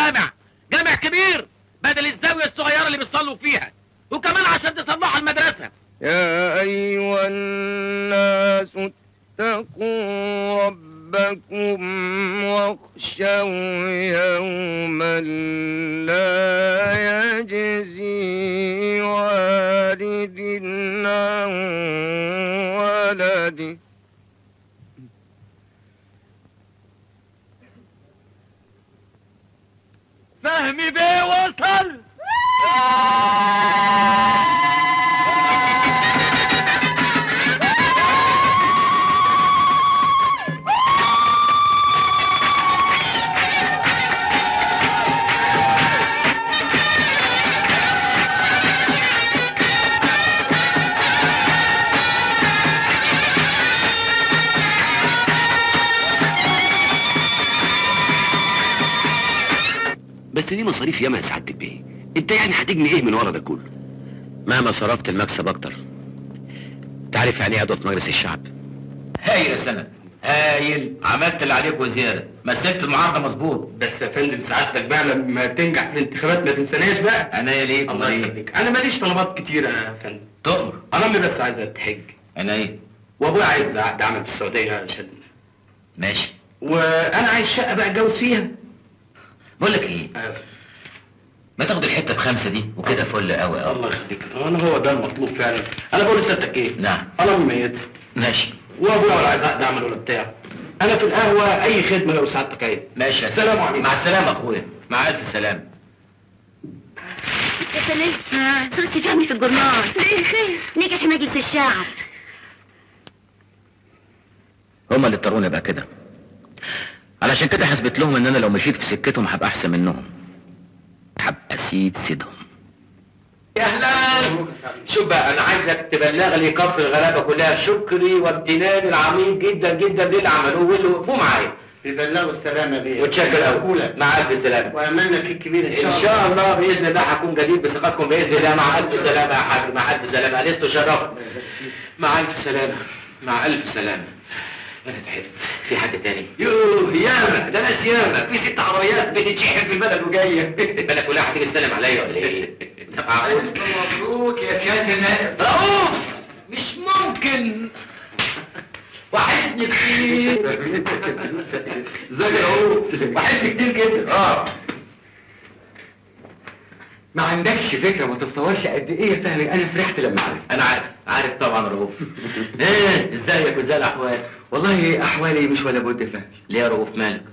جامع كبير بدل الزاوية الصغيرة اللي بيصلوا فيها، وكمان عشان تصلحوا المدرسة. يا أيها الناس اتقوا ربكم واخشوا يوما لا يجزي والد عن ولده فهمي بيه وصل. بس دي مصاريف ياما يا سعاده البيه، انت يعني هتجني ايه من ورا ده كله؟ مهما صرفت المكسب اكتر. تعرف يعني ايه عضو في مجلس الشعب؟ هايل يا سند، هايل، عملت اللي عليك وزياده، مثلت المعارضه مظبوط. بس يا فندم سعادتك بقى لما تنجح في الانتخابات ما تنساناش بقى. انا ليه؟ الله يخليك. انا ماليش طلبات كتيره يا فندم. تؤمر. انا امي بس عايزه تحج. انا ايه؟ وابويا عايز عقد عمل في السعوديه عشان. ماشي. وانا عايز شقه بقى اتجوز فيها. بقول لك ايه؟ ما تاخد الحته ب5 دي وكده فل قوي. الله يخليك، انا هو ده المطلوب فعلا. انا بقول لسيادتك ايه؟ نعم. انا امي ميته. ماشي. وابويا ولا عايز عقد عمل ولا بتاع. انا في القهوه اي خدمه لو سعادتك عايز. ماشي يا سلام عليكم. مع السلامه اخويا، مع الف سلامه. يا سلام، صرتي فهمي في الجورنال. ليه خير؟ نجح في مجلس الشعب. هما اللي اضطروني ابقى كده، علشان كده حسبت لهم ان انا لو مشيت في سكتهم هبقى احسن منهم، هبقى سيدهم. يا اهلا. شوف بقى، انا عايزك تبلغ لي كفر الغلابه كلها شكري وامتناني العميق جدا جدا للي عملوه واللي وقفوا معايا. يبلغوا السلامه بيه. متشكر قوي. مع الف سلامه. واملنا فيك كبير ان شاء الله باذن الله هكون جديد بثقتكم باذن الله. مع الف سلامه يا حاج، مع الف سلامه، انست وشرفت. مع الف سلامه، مع الف سلامه. انا تعبت. في حد تاني؟ يوه ياما، ده ناس ياما، في 6 عربيات بتتشحن في البلد وجايه. البلد كلها هتيجي تسلم عليا ولا ايه؟ ده معقول؟ مبروك يا سياده النائب. رؤوف مش ممكن. وحشني كتير. ازيك يا رؤوف؟ وحشني كتير جدا. ما عندكش فكره، ما تتصورش قد ايه يا فهمي انا فرحت لما عرفت. انا عارف طبعا رؤوف. ايه ازيك وازاي الاحوال؟ والله احوالي مش ولا بد يا فهمي. ليه يا رؤوف مالك؟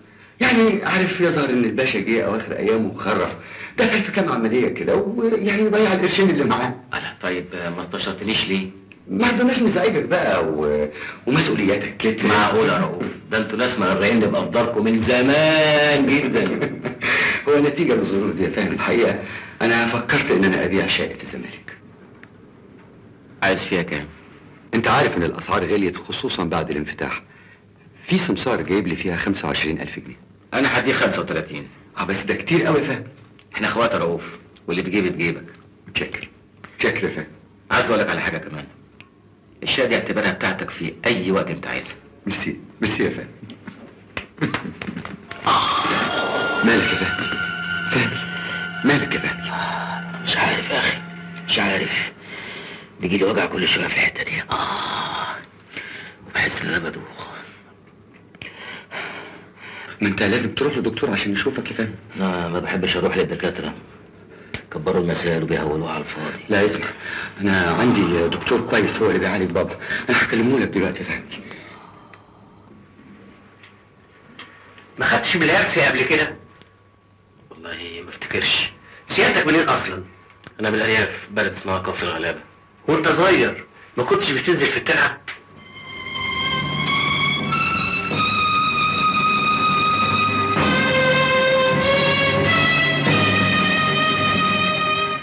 يعني عارف، يظهر ان الباشا جه اواخر ايامه وخرف، دخل في كام عمليه كده ويعني ضيع القرشين اللي معاه. طيب ما استشرتنيش ليه؟ ما رضناش نزعجك بقى ومسؤولياتك كده. معقول يا رؤوف؟ ده انتوا ناس مغرقين بافضلكم من زمان جدا. هو نتيجه للظروف دي يا فاهم. الحقيقه انا فكرت ان انا ابيع شقه الزمالك. عايز فيها كام؟ انت عارف ان الاسعار غليت خصوصا بعد الانفتاح. في سمسار جايب لي فيها 25,000 جنيه. انا هديك 35. بس ده كتير قوي يا فاهم. احنا اخوات يا رؤوف، واللي في جيبي في جيبك. متشكر يا فاهم. عايز اقول لك على حاجه كمان، الشقه دي اعتبرها بتاعتك في اي وقت انت عايزها. ميرسي يا فاهم. مالك يا فهمي؟ مالك يا فهمي؟ مش عارف يا اخي، مش عارف. بيجيلي وجع كل شويه في الحته دي. وبحس ان انا بدوخ. ما انت لازم تروح لدكتور عشان يشوفك يا فهمي. ما بحبش اروح للدكاتره، كبروا المسائل وبيهولوها على الفاضي. لا اسمع، انا عندي دكتور كويس هو اللي بيعالج بابا. انا هكلمه لك دلوقتي يا فهمي. اخدتش بالهرسي قبل كده؟ والله ما افتكرش. سيادتك منين اصلا؟ انا من الارياف، بلد اسمها كفر الغلابه. وانت صغير ما كنتش بتنزل في الترعه؟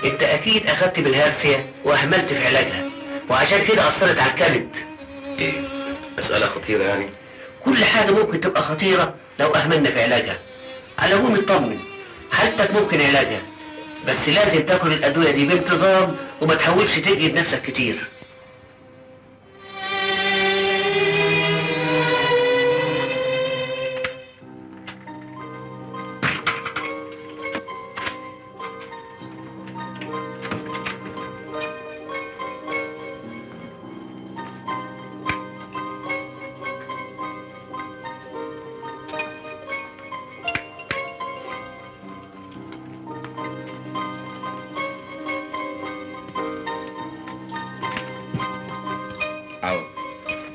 انت اكيد اخدت بالهرسية واهملت في علاجها، وعشان كده اثرت على الكبد. ايه؟ مسألة خطيرة يعني؟ كل حاجة ممكن تبقى خطيرة لو اهملنا في علاجها. على العموم اطمن، حالتك ممكن علاجها، بس لازم تاخد الادوية دي بانتظام وما تحاولش تجهد نفسك كتير.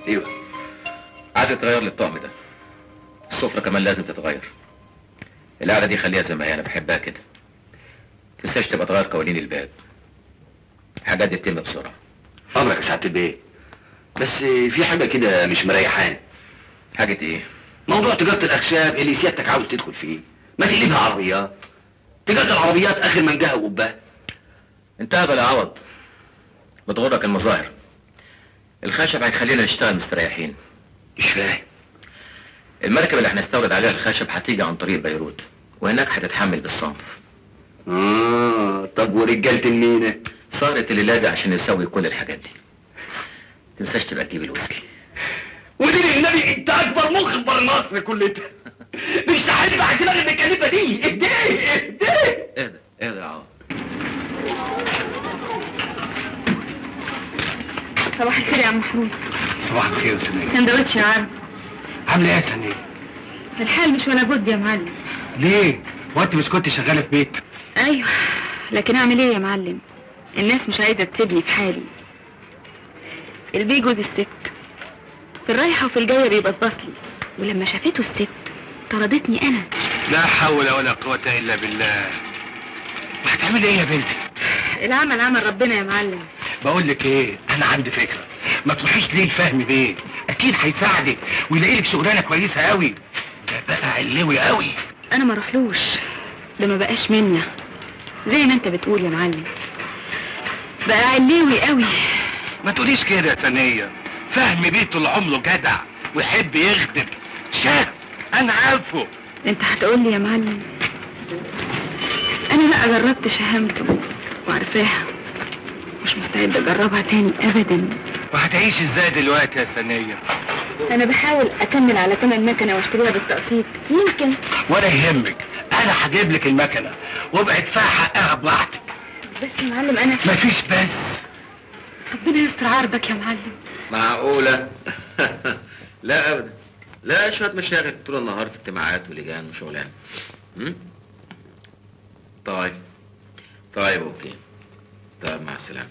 ايوه، عايز تغير لي الطقم ده. السفرة كمان لازم تتغير. القعدة دي خليها زي ما هي، انا بحبها كده. تنساش تبقى تغير قوانين الباب. الحاجات دي تتم بسرعة. امرك يا سعادة البيه، بس في حاجة كده مش مريحاني. حاجة ايه؟ موضوع تجارة الأخشاب اللي سيادتك عاوز تدخل فيه، ما تقلبها عربيات. تجارة العربيات آخر منجها وقبها. انتهى بلا عوض. بتغرك المظاهر. الخشب هيخلينا نشتغل مستريحين. مش فاهم. المركب اللي هنستورد عليها الخشب هتيجي عن طريق بيروت، وهناك هتتحمل بالصنف. طب ورجالة المينا؟ صارت الليلة دي عشان نسوي كل الحاجات دي. تنساش تبقى تجيب الويسكي. ودي النبي انت اكبر مخبر مصر كل ده. مش ساعدني بعد دماغ الميكانيكا دي. اهدي. اهدى يا عوض. صباح الخير يا عم محروس. صباح الخير يا سنية. سندوتش يا عم. عامله ايه يا سنية؟ الحال مش ولا بد يا معلم. ليه؟ وانت مش كنت شغاله في بيت؟ ايوه، لكن اعمل ايه يا معلم؟ الناس مش عايزه تسيبني في حالي. البيه جوز الست، في الرايحه وفي الجايه بيبصبص لي، ولما شافته الست طردتني انا. لا حول ولا قوه الا بالله. وهتعملي ايه يا بنتي؟ العمل عمل ربنا يا معلم. بقول لك ايه، انا عندي فكره. ما تروحيش ليه الفهم بيه، اكيد هيساعدك ويلاقي لك شغلانه كويسه قوي. ده بقى علوي قوي. انا ما اروحلوش، ده ما بقاش منا زي ما انت بتقول يا معلم. بقى علوي قوي. ما تقوليش كده يا ثانيه. فهم بيه طول عمره جدع ويحب يخدم. شاب انا عارفه. انت هتقول لي يا معلم؟ انا بقى جربت شهامته وعارفاها، مش مستعد اجربها تاني ابدا. وهتعيش ازاي دلوقتي يا ثانيه؟ انا بحاول اكمل على تمن مكنه واشتريها بالتقسيط يمكن. ولا يهمك، انا هجيب لك المكنه وابقى ادفع حقها براحتك. بس يا معلم انا مفيش بس. ربنا يستر عرضك يا معلم. معقولة؟ لا ابدا. لا، شوية مشاغل طول النهار في اجتماعات ولجان وشغلان. طيب اوكي. طيب مع السلامة.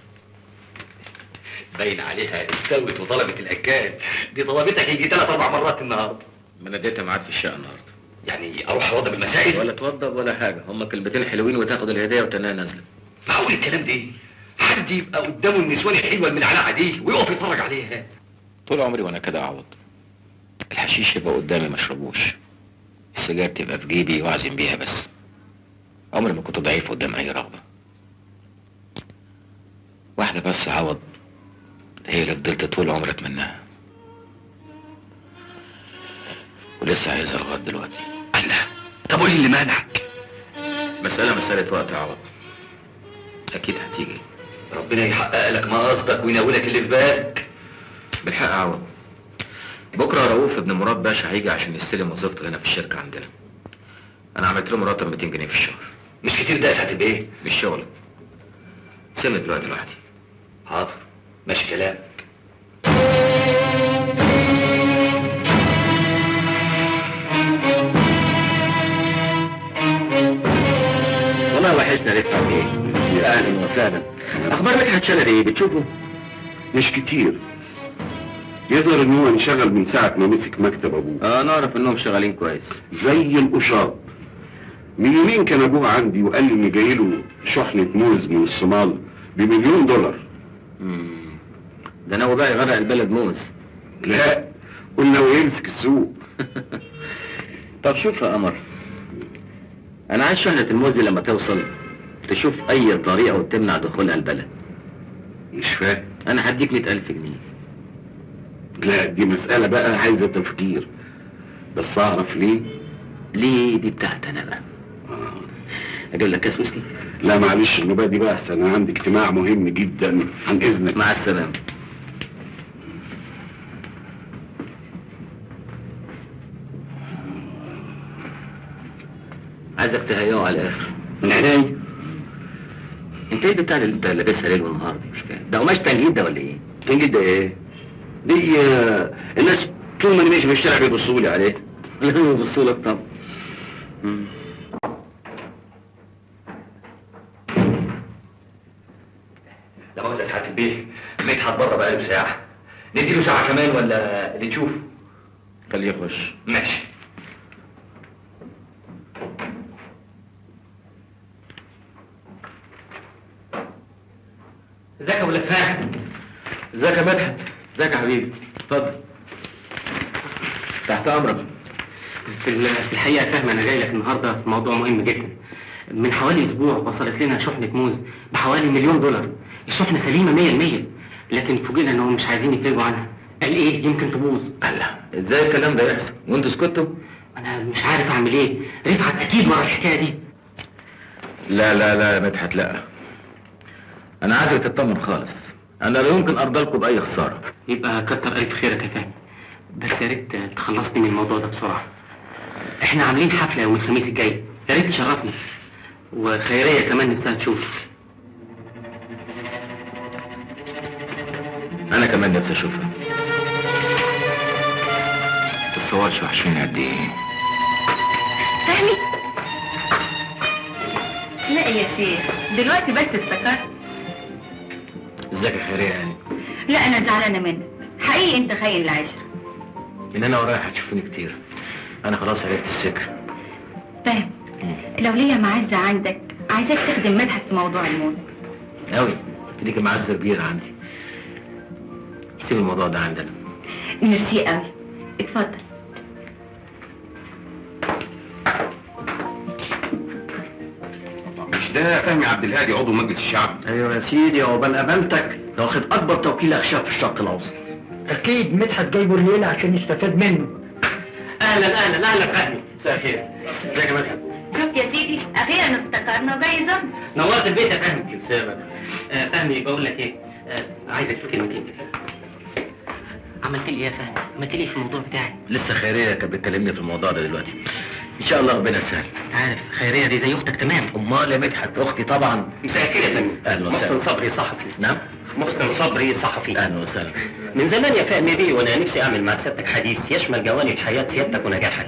باين عليها استوت وطلبت الاكل. دي طلبتك يجي 3-4 مرات النهارده. ما انا اديتها ميعاد في الشقة النهارده. يعني اروح اوضب المسائل؟ ولا توضب ولا حاجة، هما كلمتين حلوين وتاخد الهدية وتنها نازلة. معقول الكلام ده؟ حد يبقى قدامه النسوان الحلوه المنعنعه دي ويقف يتفرج عليها؟ طول عمري وانا كده اعوض. الحشيش يبقى قدامي ما اشربوش، السجاير تبقى في جيبي واعزم بيها بس. عمري ما كنت ضعيف قدام اي رغبة. واحدة بس عوض هي اللي فضلت طول عمري اتمناها، ولسه عايزها لغاية دلوقتي. الله، طب وايه اللي مانعك؟ مسألة وقت يا عوض. اكيد هتيجي. ربنا يحقق لك مقاصدك ويناولك اللي في بالك. بالحق يا عوض، بكره رؤوف ابن مراد باشا هيجي عشان يستلم وظيفته هنا في الشركة عندنا. انا عملت له مرتب 200 جنيه في الشهر. مش كتير ده يا سعادة البيه؟ مش شغل. سيبني دلوقتي لوحدي. حاضر، ماشي كلامك. والله وحشنا لسه ايه؟ اهلا وسهلا. اخبار مدحت شلبي ايه؟ بتشوفه؟ مش كتير. يظهر ان هو انشغل من ساعة ما مسك مكتب ابوه. نعرف انهم شغالين كويس. زي القشاط. من يومين كان ابوه عندي وقال لي ان جاي له شحنة موز من الصومال ب$1,000,000. ده ناوي بقى يغرق البلد موز. لا، قلنا ويمسك السوق. طب شوف يا قمر، انا عايز شحنة الموز دي لما توصل تشوف اي طريقة وتمنع دخولها البلد. مش فاهم. انا هديك 100,000 جنيه. لا، دي مسألة بقى عايزة تفكير، بس اعرف ليه؟ ليه دي بتاعتي انا بقى. اجيب لك كاس ويسكي؟ لا معلش، النوبة دي بقى احسن، انا عندي اجتماع مهم جدا، عن اذنك. مع السلامة. عايزك تهيئه على الاخر. من عيني. انت ايه بتاع اللي انت لابسها ليل ونهار دي؟ مش فاهم، ده قماش تنجيد ده ولا ايه؟ تنجد ده ايه؟ دي الناس طول ما انا ماشي في الشارع بيبصوا لي عليه. لازم يبصوا لك طبعا. لا مؤاخذة يا سعادة البيه، مدحت بره بقاله ساعة. نديله ساعة كمان ولا اللي تشوفه؟ خليه يخش. ماشي. ازيك يا ابو لفاح؟ ازيك يا مدحت؟ ازيك يا حبيبي؟ اتفضل. تحت امرك. في الحقيقه فاهم، انا جاي لك النهارده في موضوع مهم جدا. من حوالي اسبوع وصلت لنا شحنه موز بحوالي $1,000,000. الشحنه سليمه 100%، لكن فوجئنا انهم مش عايزين يفرجوا عنها. قال ايه يمكن تبوظ. الله، ازاي الكلام ده يحصل وانتوا سكتوا؟ انا مش عارف اعمل ايه. رفعت اكيد ورا الحكايه دي. لا لا لا يا مدحت، لا. انا عايزك تطمن خالص، انا لا يمكن ارضى لكم باي خساره. يبقى كتر الف خيرك يا فهمي، بس يا ريت تخلصني من الموضوع ده بسرعه. احنا عاملين حفله يوم الخميس الجاي، يا ريت تشرفني. وخيريه كمان نفسها تشوف. انا كمان نفسي اشوفها. الصورش وحشين قد ايه. فهمي؟ لا يا شيخ، دلوقتي بس افتكرت. ازيك يا خيريه يعني؟ لا انا زعلانه منك حقيقي، انت خاين العشره. من انا ورايح هتشوفوني كتير. انا خلاص عرفت السكه. فاهم، لو ليا معزه عندك عايزاك تخدم مدحت في موضوع الموز. قوي، ليك معزه كبيره عندي. سيب الموضوع ده عندنا. ميرسي قوي، اتفضل. مش ده فهمي عبد الهادي عضو مجلس الشعب؟ ايوه يا سيدي، عقبال امانتك، ده واخد اكبر توكيل اخشاب في الشرق الاوسط. اكيد مدحت جايبه الليله عشان يستفاد منه. اهلا اهلا اهلا فهمي، مساء الخير. ازيك يا مدحت؟ شوف يا سيدي، اخيرا افتكرنا وجاي يزورنا. نورت البيت يا فهمي. فهمي بقول لك ايه، عايزك في كلمتين. عملت لي ايه يا فهمي؟ عملت لي ايه في الموضوع بتاعي؟ لسه خيريه كانت بتكلمني في الموضوع ده دلوقتي. ان شاء الله ربنا يسهل. انت عارف خيريه دي زي اختك تمام. امال يا مدحت اختي طبعا. مساء الخير يا فهمي. اهلا وسهلا. محسن صبري صحفي. نعم؟ محسن صبري صحفي. اهلا وسهلا. من زمان يا فهمي بيه وانا نفسي اعمل مع سيادتك حديث يشمل جوانب حياه سيادتك ونجاحك.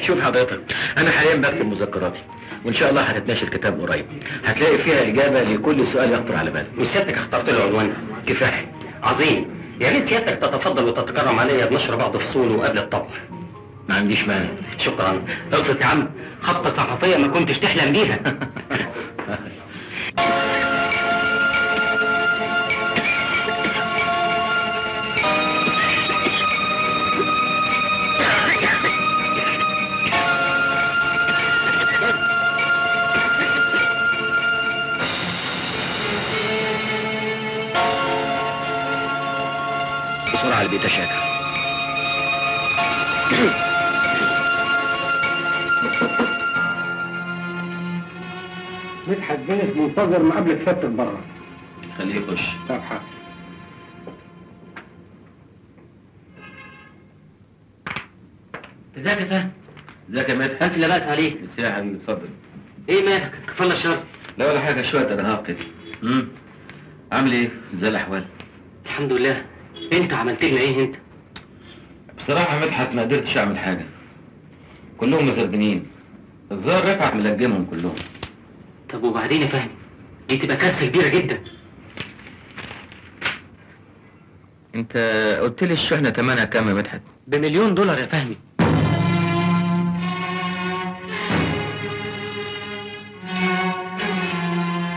شوف حضرتك، انا حاليا بكتب مذكراتي، وان شاء الله هتتناشر الكتاب قريب. هتلاقي فيها اجابه لكل سؤال يخطر على بالك. وسيادتك اخترت له عنوان كفاح عظيم. يا ريت سيادتك تتفضل وتتكرم عليا بنشر بعض فصوله قبل الطبع. ما عنديش مانع. شكرا. اقصد يا عم خطه صحفيه ما كنتش تحلم بيها. بسرعه البيت يا شاكر. مدحت بيه منتظر مقابلة فتك بره. خليه يخش. طب حاضر. ازيك يا فهمي؟ ازيك يا مدحت؟ انت لا باس عليك. ازيك يا حبيبي؟ اتفضل. ايه مالك؟ كفاله الشر. لا ولا حاجه، شويه ارهاق كده. عامل ايه؟ ازاي الاحوال؟ الحمد لله. انت عملت لنا ايه انت؟ بصراحه يا مدحت ما قدرتش اعمل حاجه. كلهم مزربنين. الظاهر رفعت ملجمهم كلهم. طب وبعدين يا فهمي؟ دي تبقى كارثه كبيره جدا. انت قلت لي الشحنه ثمنها كام يا مدحت؟ ب1,000,000 يا فهمي.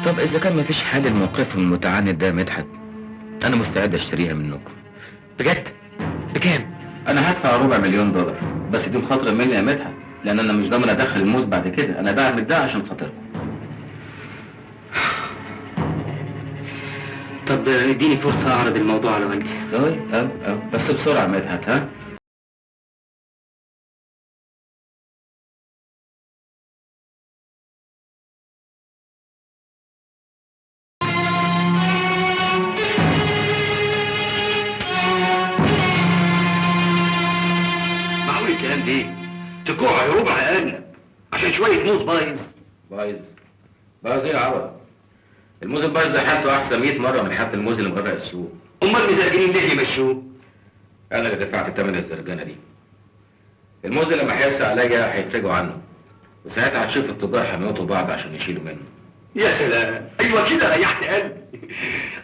طب اذا كان مفيش حل لموقفهم المتعند ده يا مدحت، انا مستعد اشتريها منكم. بجد؟ بكام؟ انا هدفع $250,000 بس دي بخاطر مني يا مدحت، لان انا مش ضامن ادخل الموز بعد كده. انا بعمل ده عشان خاطركم. طب اديني فرصة اعرض الموضوع على والدي. بس بسرعه يا مدحت. ها؟ معقول الكلام ده؟ تجوع ربع ارنب عشان شويه موز بايظ؟ بايظ ايه يا عوض؟ الموز البايظ ده حالته احسن 100 مره من حالة الموز اللي مغرق السوق. امال مزرجين ليه يمشوه؟ انا اللي دفعت ثمن الزرجانه دي. الموز اللي لما هيسرق عليا هيفرجوا عنه، وساعتها هتشوف التجار هيموتوا بعض عشان يشيلوا منه. يا سلام، ايوه كده ريحت قلبي.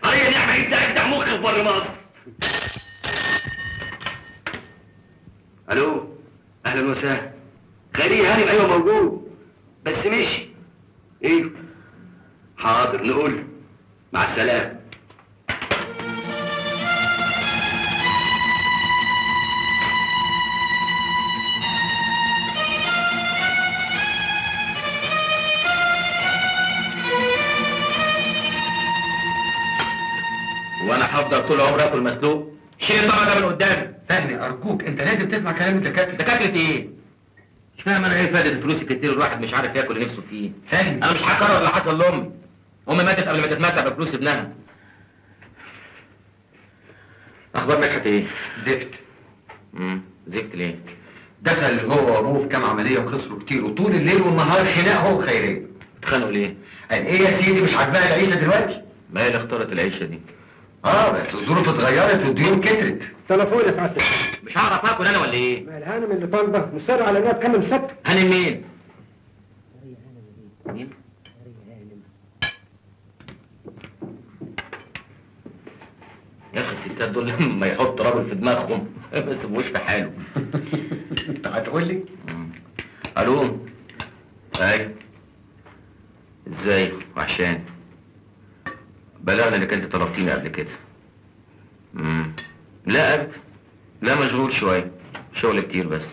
عليا نعمه يبدع مخي في بر مصر. الو، اهلا وسهلا. خيريه هانم؟ ايوه موجود بس مشي. ايوه حاضر، نقول مع السلامه. وانا هفضل طول عمري اكل مسلوق؟ شيل الطبق ده من قدامي. فهمي ارجوك، انت لازم تسمع كلام الدكاتره. دكاتره ايه؟ مش فاهم انا ايه فائده الفلوس اللي كتير الواحد مش عارف ياكل نفسه فيه. فهمي انا مش هكرر اللي حصل لامي. امي ماتت قبل ما تتمتع بفلوس ابنها. اخبار مدحت ايه؟ زفت. زفت ليه؟ دخل هو وابوه في كام عمليه وخسروا كتير، وطول الليل والنهار خناق هو وخيريه. اتخانقوا ليه؟ قال ايه يا سيدي، مش عاجباها العيشه دلوقتي؟ ما هي اللي اختارت العيشه دي. بس الظروف اتغيرت والديون كترت. تليفون يا سعادتك. مش هعرف اكل انا ولا ايه؟ ما الهانم اللي طالبه مصر على انها تكمل سبت. هانم مين؟ مين؟ يا اخي الستات دول لما يحط راجل في دماغهم ما يسيبوش في حاله. انت هتقول لي؟ الو. ايوه. ازاي وعشان بلغنا انك انت طلبتيني قبل كده. لا ابدا، لا مشغول شويه، شغل كتير بس.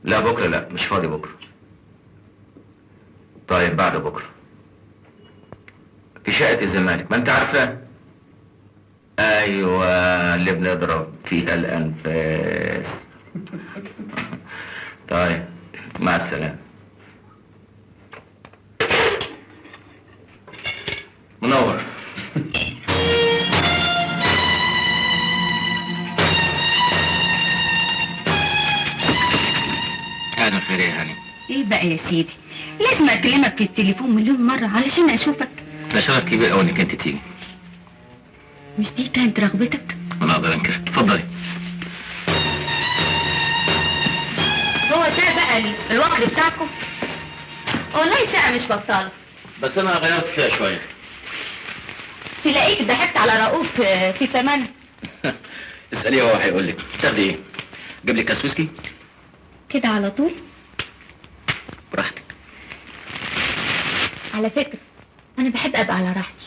لا بكره، لا مش فاضي بكره. طيب بعد بكره في شقه الزمالك، ما انت عارفه. ايوه اللي بنضرب فيها الانفاس. طيب مع السلامه. منور. اهلا خير يا هاني. ايه بقى يا سيدي، لازم اكلمك في التليفون مليون مرة علشان اشوفك. ده شرف كبير قوي انك انت تيجي. مش دي كانت رغبتك؟ انا اقدر انكر. اتفضلي. هو ده بقى الوقت بتاعكم؟ والله شقة مش بطالة. بس انا غيرت فيها شويه. تلاقيك ضحكت على رؤوف في ثمنها. اساليه هو هيقول لك. تاخدي ايه؟ جيب لك كاس ويسكي؟ كده على طول؟ براحتك. على فكرة أنا بحب أبقى على راحتي،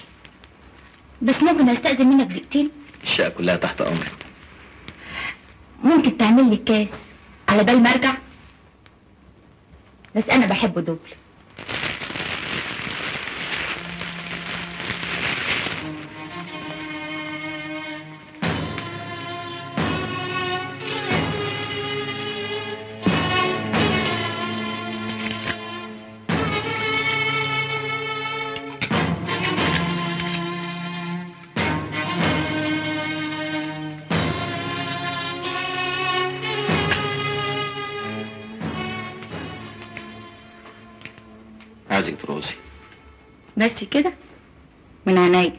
بس ممكن أستأذن منك دقيقتين؟ الشقه كلها تحت امرك. ممكن تعمل لي كاس على بال ما أرجع؟ بس أنا بحبه دوبل. عايزك تروزي. بس كده؟ من عينيا.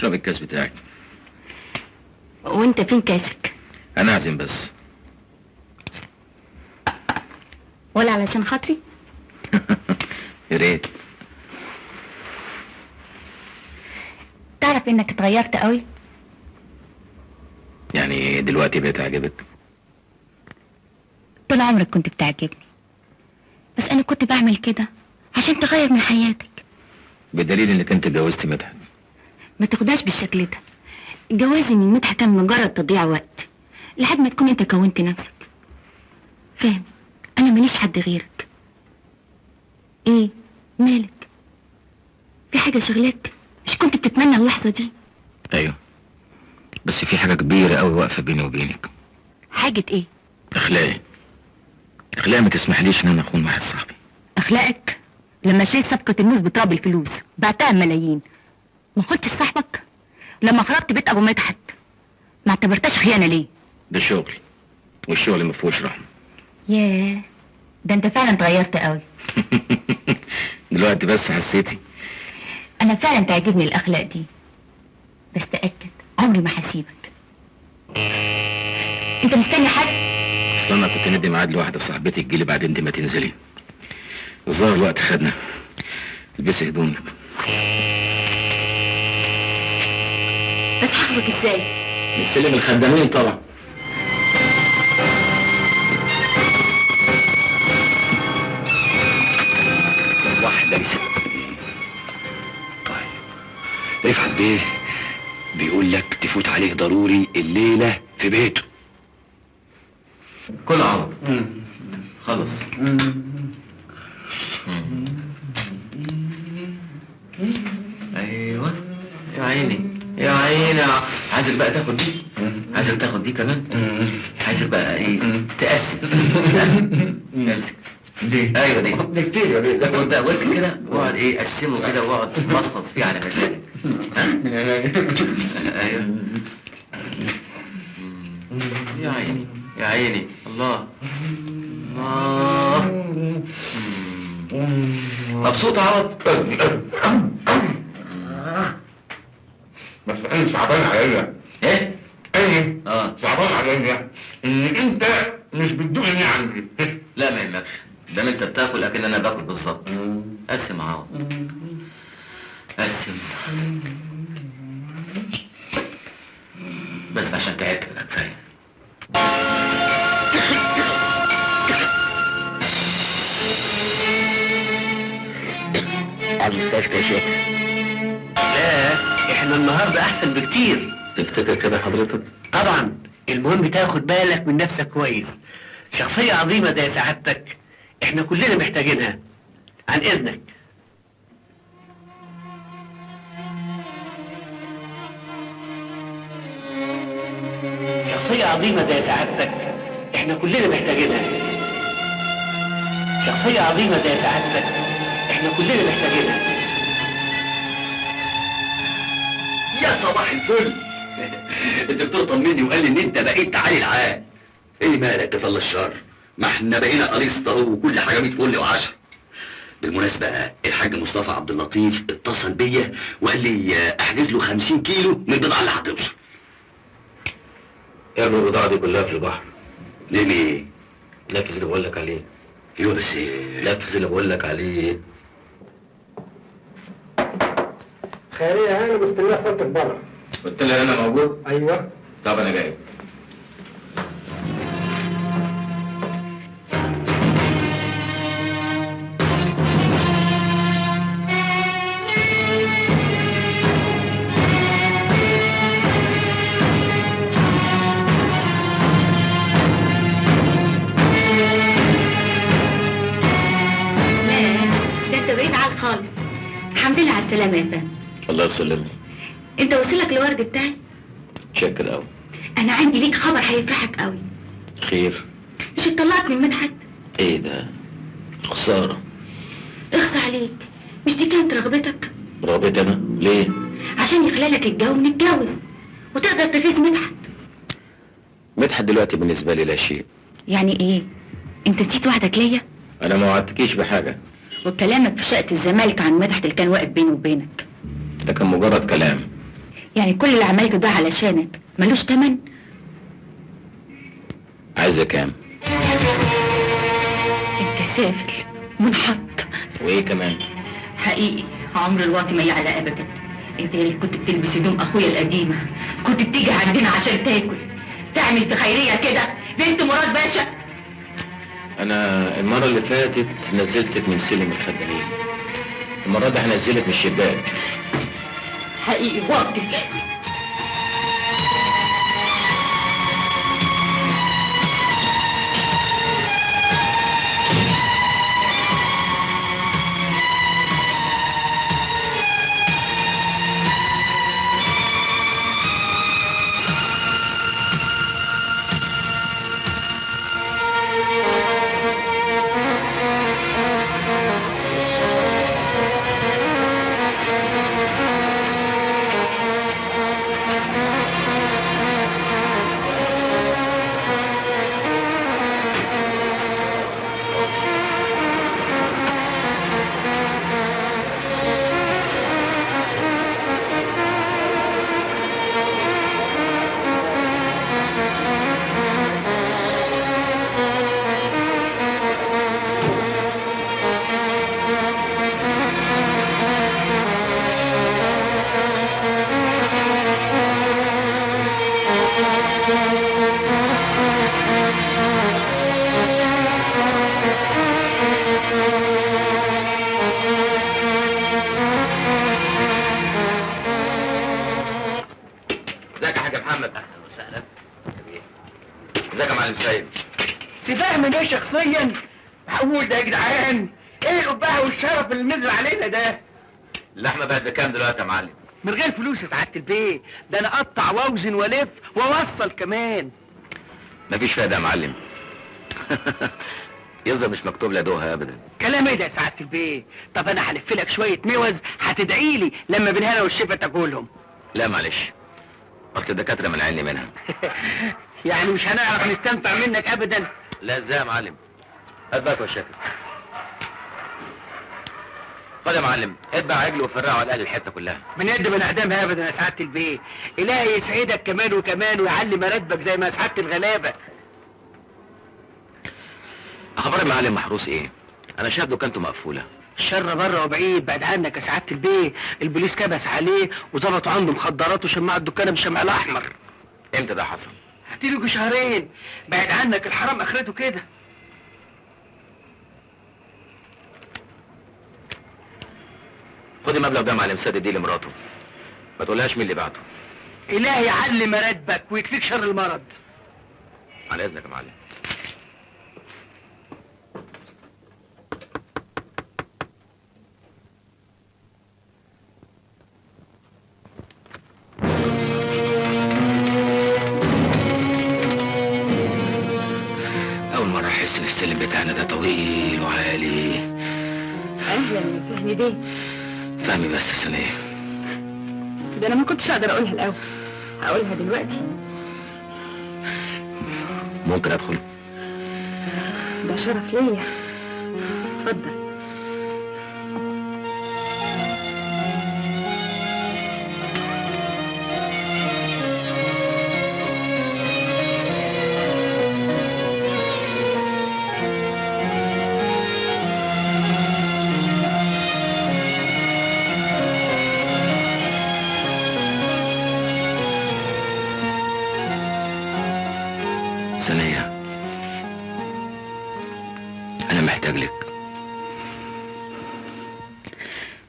اشرب الكاس بتاعك. وانت فين كاسك؟ انا اعزم بس. ولا علشان خاطري؟ يا ريت. تعرف انك اتغيرت قوي؟ يعني دلوقتي بقيت اعجبك؟ طول عمرك كنت بتعجبني، بس انا كنت بعمل كده عشان تغير من حياتك. بدليل انك انت اتجوزت مدحت. ما تاخدهاش بالشكل ده. جوازي من مدحت كان مجرد تضييع وقت لحد ما تكون انت كونت نفسك. فاهم؟ انا ماليش حد غيرك. ايه مالك؟ في حاجه شغلاك؟ مش كنت بتتمنى اللحظه دي؟ ايوه، بس في حاجه كبيره قوي واقفه بيني وبينك. حاجه ايه؟ اخلاقي ما تسمحليش ان انا اخون واحد صاحبي. اخلاقك؟ لما شريت صفقه الموز بتراب الفلوس بعتها ملايين ما كنتش صاحبك؟ لما خربت بيت ابو مدحت ما اعتبرتهاش خيانه ليه؟ ده شغل، والشغل ما فيهوش رحمه. ياه، ده انت فعلا اتغيرت قوي. دلوقتي بس حسيتي؟ انا فعلا تعجبني الاخلاق دي، بس تاكد عمري ما هسيبك. انت مستني حد؟ اصل انا كنت ندي ميعاد لواحده صاحبتي تجيلي بعد انت ما تنزلي. الظاهر الوقت خدنا. البسي هدومك. بس هاخدك ازاي؟ نستلم الخدامين طبعا. واحدة لسه. طيب رفعت بيه بيقول لك تفوت عليه ضروري الليلة في بيته. كل عمر. خلص. ايوه يا عيني يا عيني. عايزك بقى تاخد دي، عايزك تاخد دي كمان. عايزك بقى ايه تقسم. امسك دي. ايوه دي كتير يا بيه. خد بقى ورك كده واقعد ايه قسمه كده واقعد مصمص فيه على مزاجك. ايوه يا عيني يا عيني. الله الله. مبسوط يا عوض؟ بس انا صعبان عليا. ايه؟ ايه؟ صعبان عليا ان انت مش بتدوقني عندي. لا ما يهمكش، ده انت بتاكل اكن انا باكل بالظبط. قسم يا عوض، قسم. بس عشان تعبت بقى كفايه. على المستشفى يا شيخ. لا احنا النهارده احسن بكتير. تفتكر كده حضرتك؟ طبعا. المهم تاخد بالك من نفسك كويس. شخصية عظيمة زي سعادتك احنا كلنا محتاجينها. عن اذنك. شخصية عظيمة زي سعادتك احنا كلنا محتاجينها. شخصية عظيمة زي سعادتك احنا كلنا محتاجينها. يا صباح الفل. الدكتور طمني وقال لي ان انت بقيت تعالي العام. ايه مالك يا الشر؟ ما احنا بقينا قريصة اهو وكل حاجه 100 فل و10. بالمناسبه الحاج مصطفى عبد اللطيف اتصل بيا وقال لي احجز له 50 كيلو من البضاعه اللي هتوصل. ارمي البضاعه دي كلها في البحر. ليه؟ نفذ اللي بقول لك عليه. ايوه بس نفذ اللي بقول لك عليه. خيرية انا مستنيه صوتك بره. قلت لها انا موجود؟ ايوه. طب انا جاي. ده انت بعيد عنك خالص. الحمد لله على السلامه يا فندم. الله يسلمك. انت وصلك الورد بتاعي؟ شكر قوي. انا عندي ليك خبر هيفرحك قوي. خير؟ مش اتطلقت من مدحت؟ ايه ده؟ خساره. اخصى عليك، مش دي كانت رغبتك؟ رغبتي انا؟ ليه؟ عشان يخلالك الجو ونتجوز وتقدر تفيز مدحت. مدحت دلوقتي بالنسبه لي لا شيء. يعني ايه؟ انت نسيت وعدك ليا؟ انا ما وعدتكيش بحاجه. وكلامك في شقة الزمالك عن مدحت اللي كان واقف بيني وبينك ده كان مجرد كلام. يعني كل اللي عملته ده علشانك ملوش تمن؟ عايزة كام؟ انت سافل منحط. وايه كمان؟ حقيقي عمر الواطي ما يعلى ابدا. انت اللي كنت بتلبس هدوم اخويا القديمه، كنت بتيجي عندنا عشان تاكل، تعمل في خيريه كده بنت مراد باشا. انا المرة اللي فاتت نزلتك من سلم الخدامين، المرة دي هنزلك من الشباك. حقيقي واطي. ازيك يا حاج محمد؟ اهلا وسهلا. ازيك يا معلم سيد؟ سيبها من ايه شخصيا؟ معقول ده يا جدعان؟ ايه القبعه والشرف اللي نزل علينا ده؟ اللحمه بقت بكام دلوقتي يا معلم؟ من غير فلوس يا سعاده البيه، ده انا اقطع واوزن والف واوصل كمان. مفيش فايده يا معلم. يظهر مش مكتوب لا دوها ابدا. كلام ايه ده يا سعاده البيه؟ طب انا هلف لك شويه موز هتدعي لي لما بالهنا والشفا تاكلهم. لا معلش، اصل الدكاتره منعيني منها. يعني مش هنعرف نستنفع منك ابدا. لا ازاي يا معلم؟ هات بقى والشكل. خد يا معلم، اتبع عجل وفرعه على اهل الحته كلها. من يد من اعدامها ابدا يا سعاده البيه. الهي يسعدك كمان وكمان ويعلي مراتبك زي ما سعاده الغلابه. اخبار المعلم محروس ايه؟ انا شايف دكانته مقفوله. الشر بره وبعيد، بعد عنك يا سعاده البيه. البوليس كبس عليه وظبطوا عنده مخدرات وشمعوا الدكانه بالشمع الاحمر. امتى ده حصل؟ هتيجوا شهرين. بعد عنك الحرام اخرته كده. خد المبلغ ده يا معلم سيد دي لمراته، ما تقولهاش مين اللي بعته. الهي يعلي مراتبك ويكفيك شر المرض. على اذنك يا معلم. أول مرة أحس إن السلم بتاعنا ده طويل وعالي. اهلا يا فهمي بيه. فهمي بس يا ثانية. ده انا ما كنتش اقدر اقولها الاول، هقولها دلوقتي. ممكن أدخل؟ ده شرف ليا. اتفضل. ثانية، أنا محتاج لك.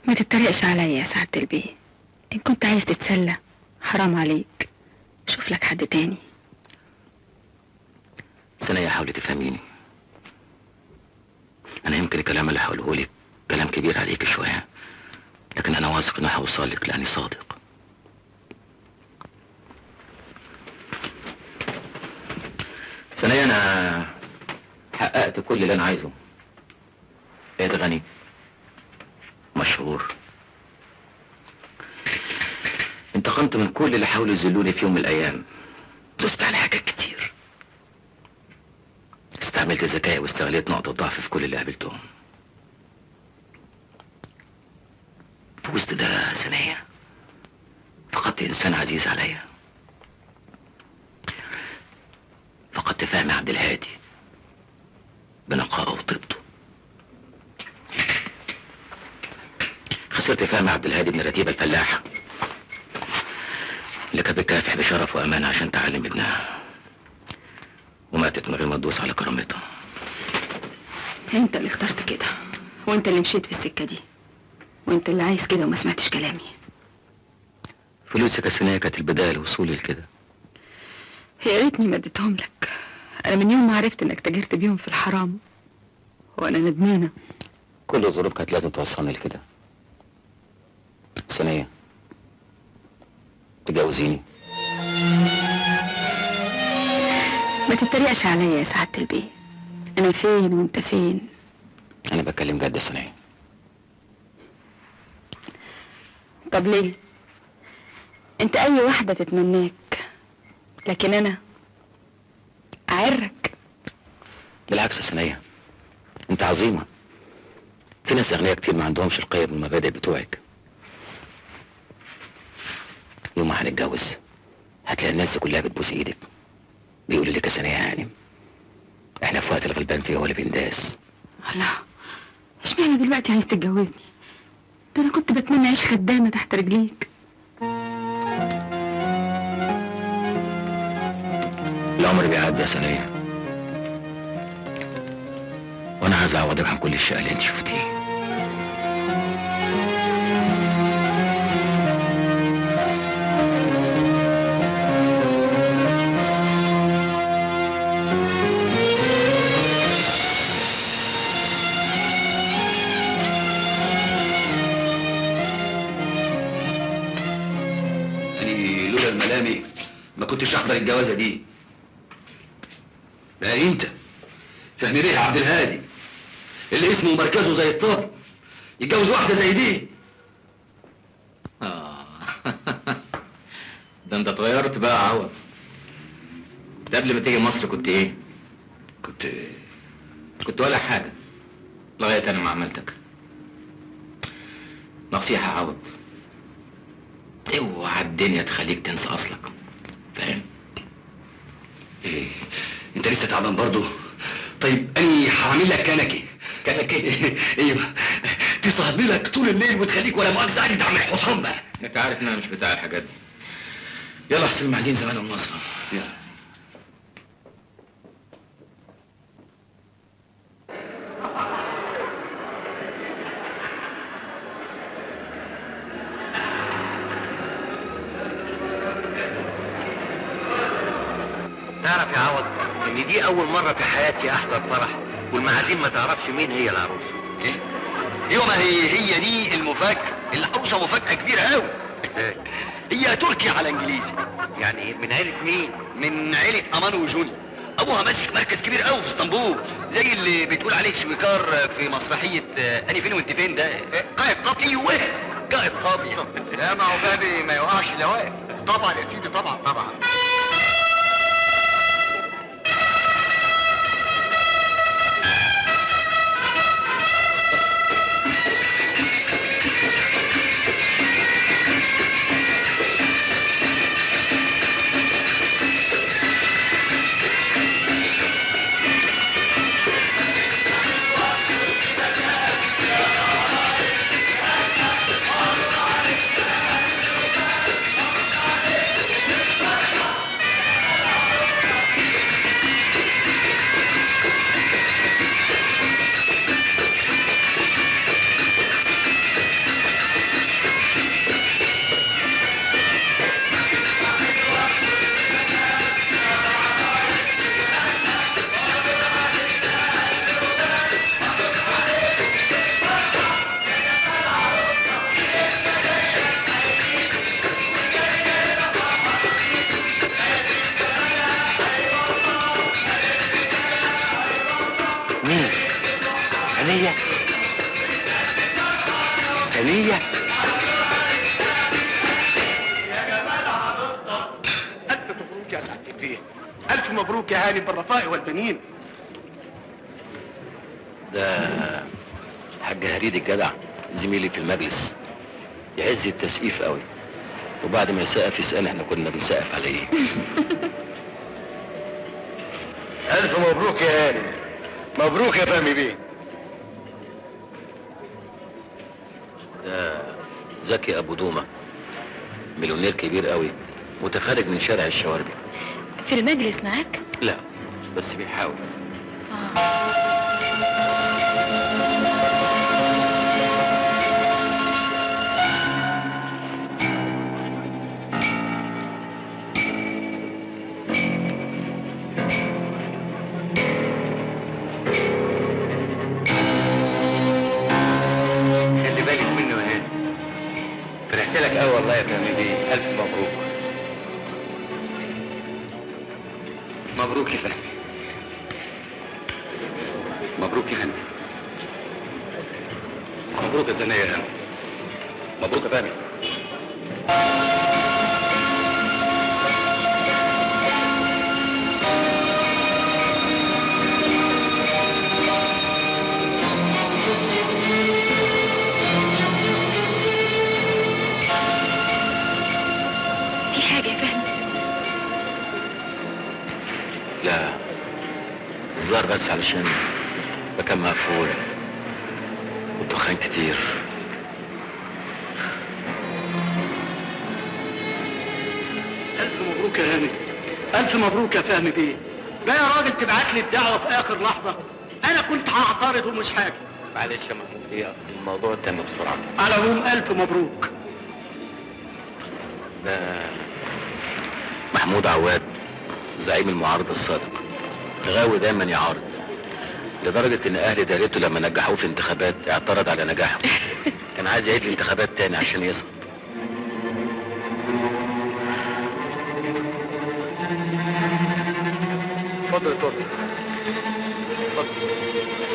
ما تتريقش عليا يا سعادة البيه. ان كنت عايز تتسلى حرام عليك، شوف لك حد تاني. ثانية حاولي تفهميني. أنا يمكن الكلام اللي هقوله لك كلام كبير عليك شوية، لكن أنا واثق إنه هوصل لك لأني صادق. ثانيا أنا حققت كل اللي أنا عايزه. بقيت غني مشهور، انتقمت من كل اللي حاولوا يذلوني في يوم من الأيام، دوست على حاجات كتير، استعملت ذكائي واستغليت نقطة ضعف في كل اللي قابلتهم. في وسط ده ثانية فقدت إنسان انسان عزيز عليا. فقدت فهمي عبد الهادي بنقائه وطيبته. خسرت فهم عبد الهادي بن رتيبة الفلاحة اللي كانت بتكافح بشرف وأمانة عشان تعلم ابنها، وماتت من غير ما تدوس على كرامتها. انت اللي اخترت كده، وانت اللي مشيت في السكة دي، وانت اللي عايز كده وما سمعتش كلامي. فلوسك السنية كانت البداية لوصولي لكده. يا ريتني ما اديتهم لك. انا من يوم ما عرفت انك تاجرت بيهم في الحرام وانا ندمانة. كل الظروف كانت لازم توصلني لكده. سنية، تجوزيني؟ ما تتريقش عليا يا سعادة البيه. انا فين وانت فين؟ انا بتكلم جد يا سنية. طب ليه؟ انت اي واحدة تتمناك، لكن انا اعرك. بالعكس يا سنية، انت عظيمة. في ناس اغنياء كتير ما عندهمش القيم والمبادئ بتوعك. يوم ما هنتجوز هتلاقي الناس كلها بتبوس ايدك، بيقولوا لك يا سنية هانم احنا في وقت الغلبان فيه هو اللي بينداس. الله، اشمعنى دلوقتي عايز تتجوزني؟ ده انا كنت بتمنى اعيش خدامة تحت رجليك. العمر بيعدي يا سنية، وانا عايز اعوضك عن كل الشقة اللي انت شفتيه. يعني لولا الملامي ما كنتش احضر الجوازة دي. بقى انت فهمي بيه عبد الهادي اللي اسمه ومركزه زي الطب يتجوز واحدة زي دي؟ ده انت اتغيرت بقى يا عوض. ده قبل ما تيجي مصر كنت ايه؟ كنت ولا حاجة لغاية انا ما عملتك. نصيحة يا عوض، اوعى الدنيا تخليك تنسى اصلك، فاهم؟ ايه انت لسه تعبان برضه؟ طيب اني هعمل لك كنكي. كنكي؟ ايوه، تصهدني لك طول الليل وتخليك ولا مؤاخذة قاعد تعمل حصان بقى. انت عارف ان انا مش بتاع الحاجات دي. يلا احسن المعازيم زمان ومصر. يلا. تعرف يا عوض ان دي اول مرة في حياتي احضر فرح والمعازيم ما تعرفش مين هي العروسة. ايه؟ ايوه، ما هي دي المفاجأة. العروسة مفاجأة كبيرة قوي. ازاي؟ هي تركي على انجليزي. يعني من عيلة مين؟ من عيلة امان وجوني. ابوها ماسك مركز كبير قوي في اسطنبول، زي اللي بتقول عليه شويكار في مسرحية اني فين وانت فين ده. قائد طبي. ايوه قائد طبي. لا ما هو بابي ما يوقعش الا واقف. طبعا يا سيدي، طبعا طبعا. مين؟ ثانية؟ ثانية؟ ألف مبروك يا سعادة البيه. ألف مبروك يا هاني بالرفاء والبنين. ده حاج هريد الجدع زميلي في المجلس، يعز التسقيف قوي. وبعد ما يسقف يسأل احنا كنا بنسقف على ايه. الف مبروك يا هاني، مبروك يا فهمي بيه. ده زكي ابو دومة، مليونير كبير قوي، متخرج من شارع الشواربي. في المجلس معاك؟ لا بس بيحاول. خلي بالك منه يا هاني. فرحت لك قوي والله يا فهمي بيه، الف مبروك. مبروك يا فهمي. مبروك يا هاني. مبروك يا زنية يا هاني. مبروك يا فهمي. في حاجة يا فهمي؟ لا الظاهر بس علشان مكان مقفول والدخان كتير. ألف مبروك يا هاني، ألف مبروك يا فهمي بيه. لا يا راجل تبعت لي الدعوة في آخر لحظة، أنا كنت هعترض ومش حاجة. معلش يا محمود، ايه اصل الموضوع تم بسرعة. على العموم ألف مبروك. ده محمود عواد، زعيم المعارضة السابق، غاوي دايما يعارض، لدرجة ان اهل دايرته لما نجحوه في انتخابات اعترض على نجاحه. كان عايز يعيد الانتخابات تاني عشان يسقط. اتفضل اتفضل اتفضل.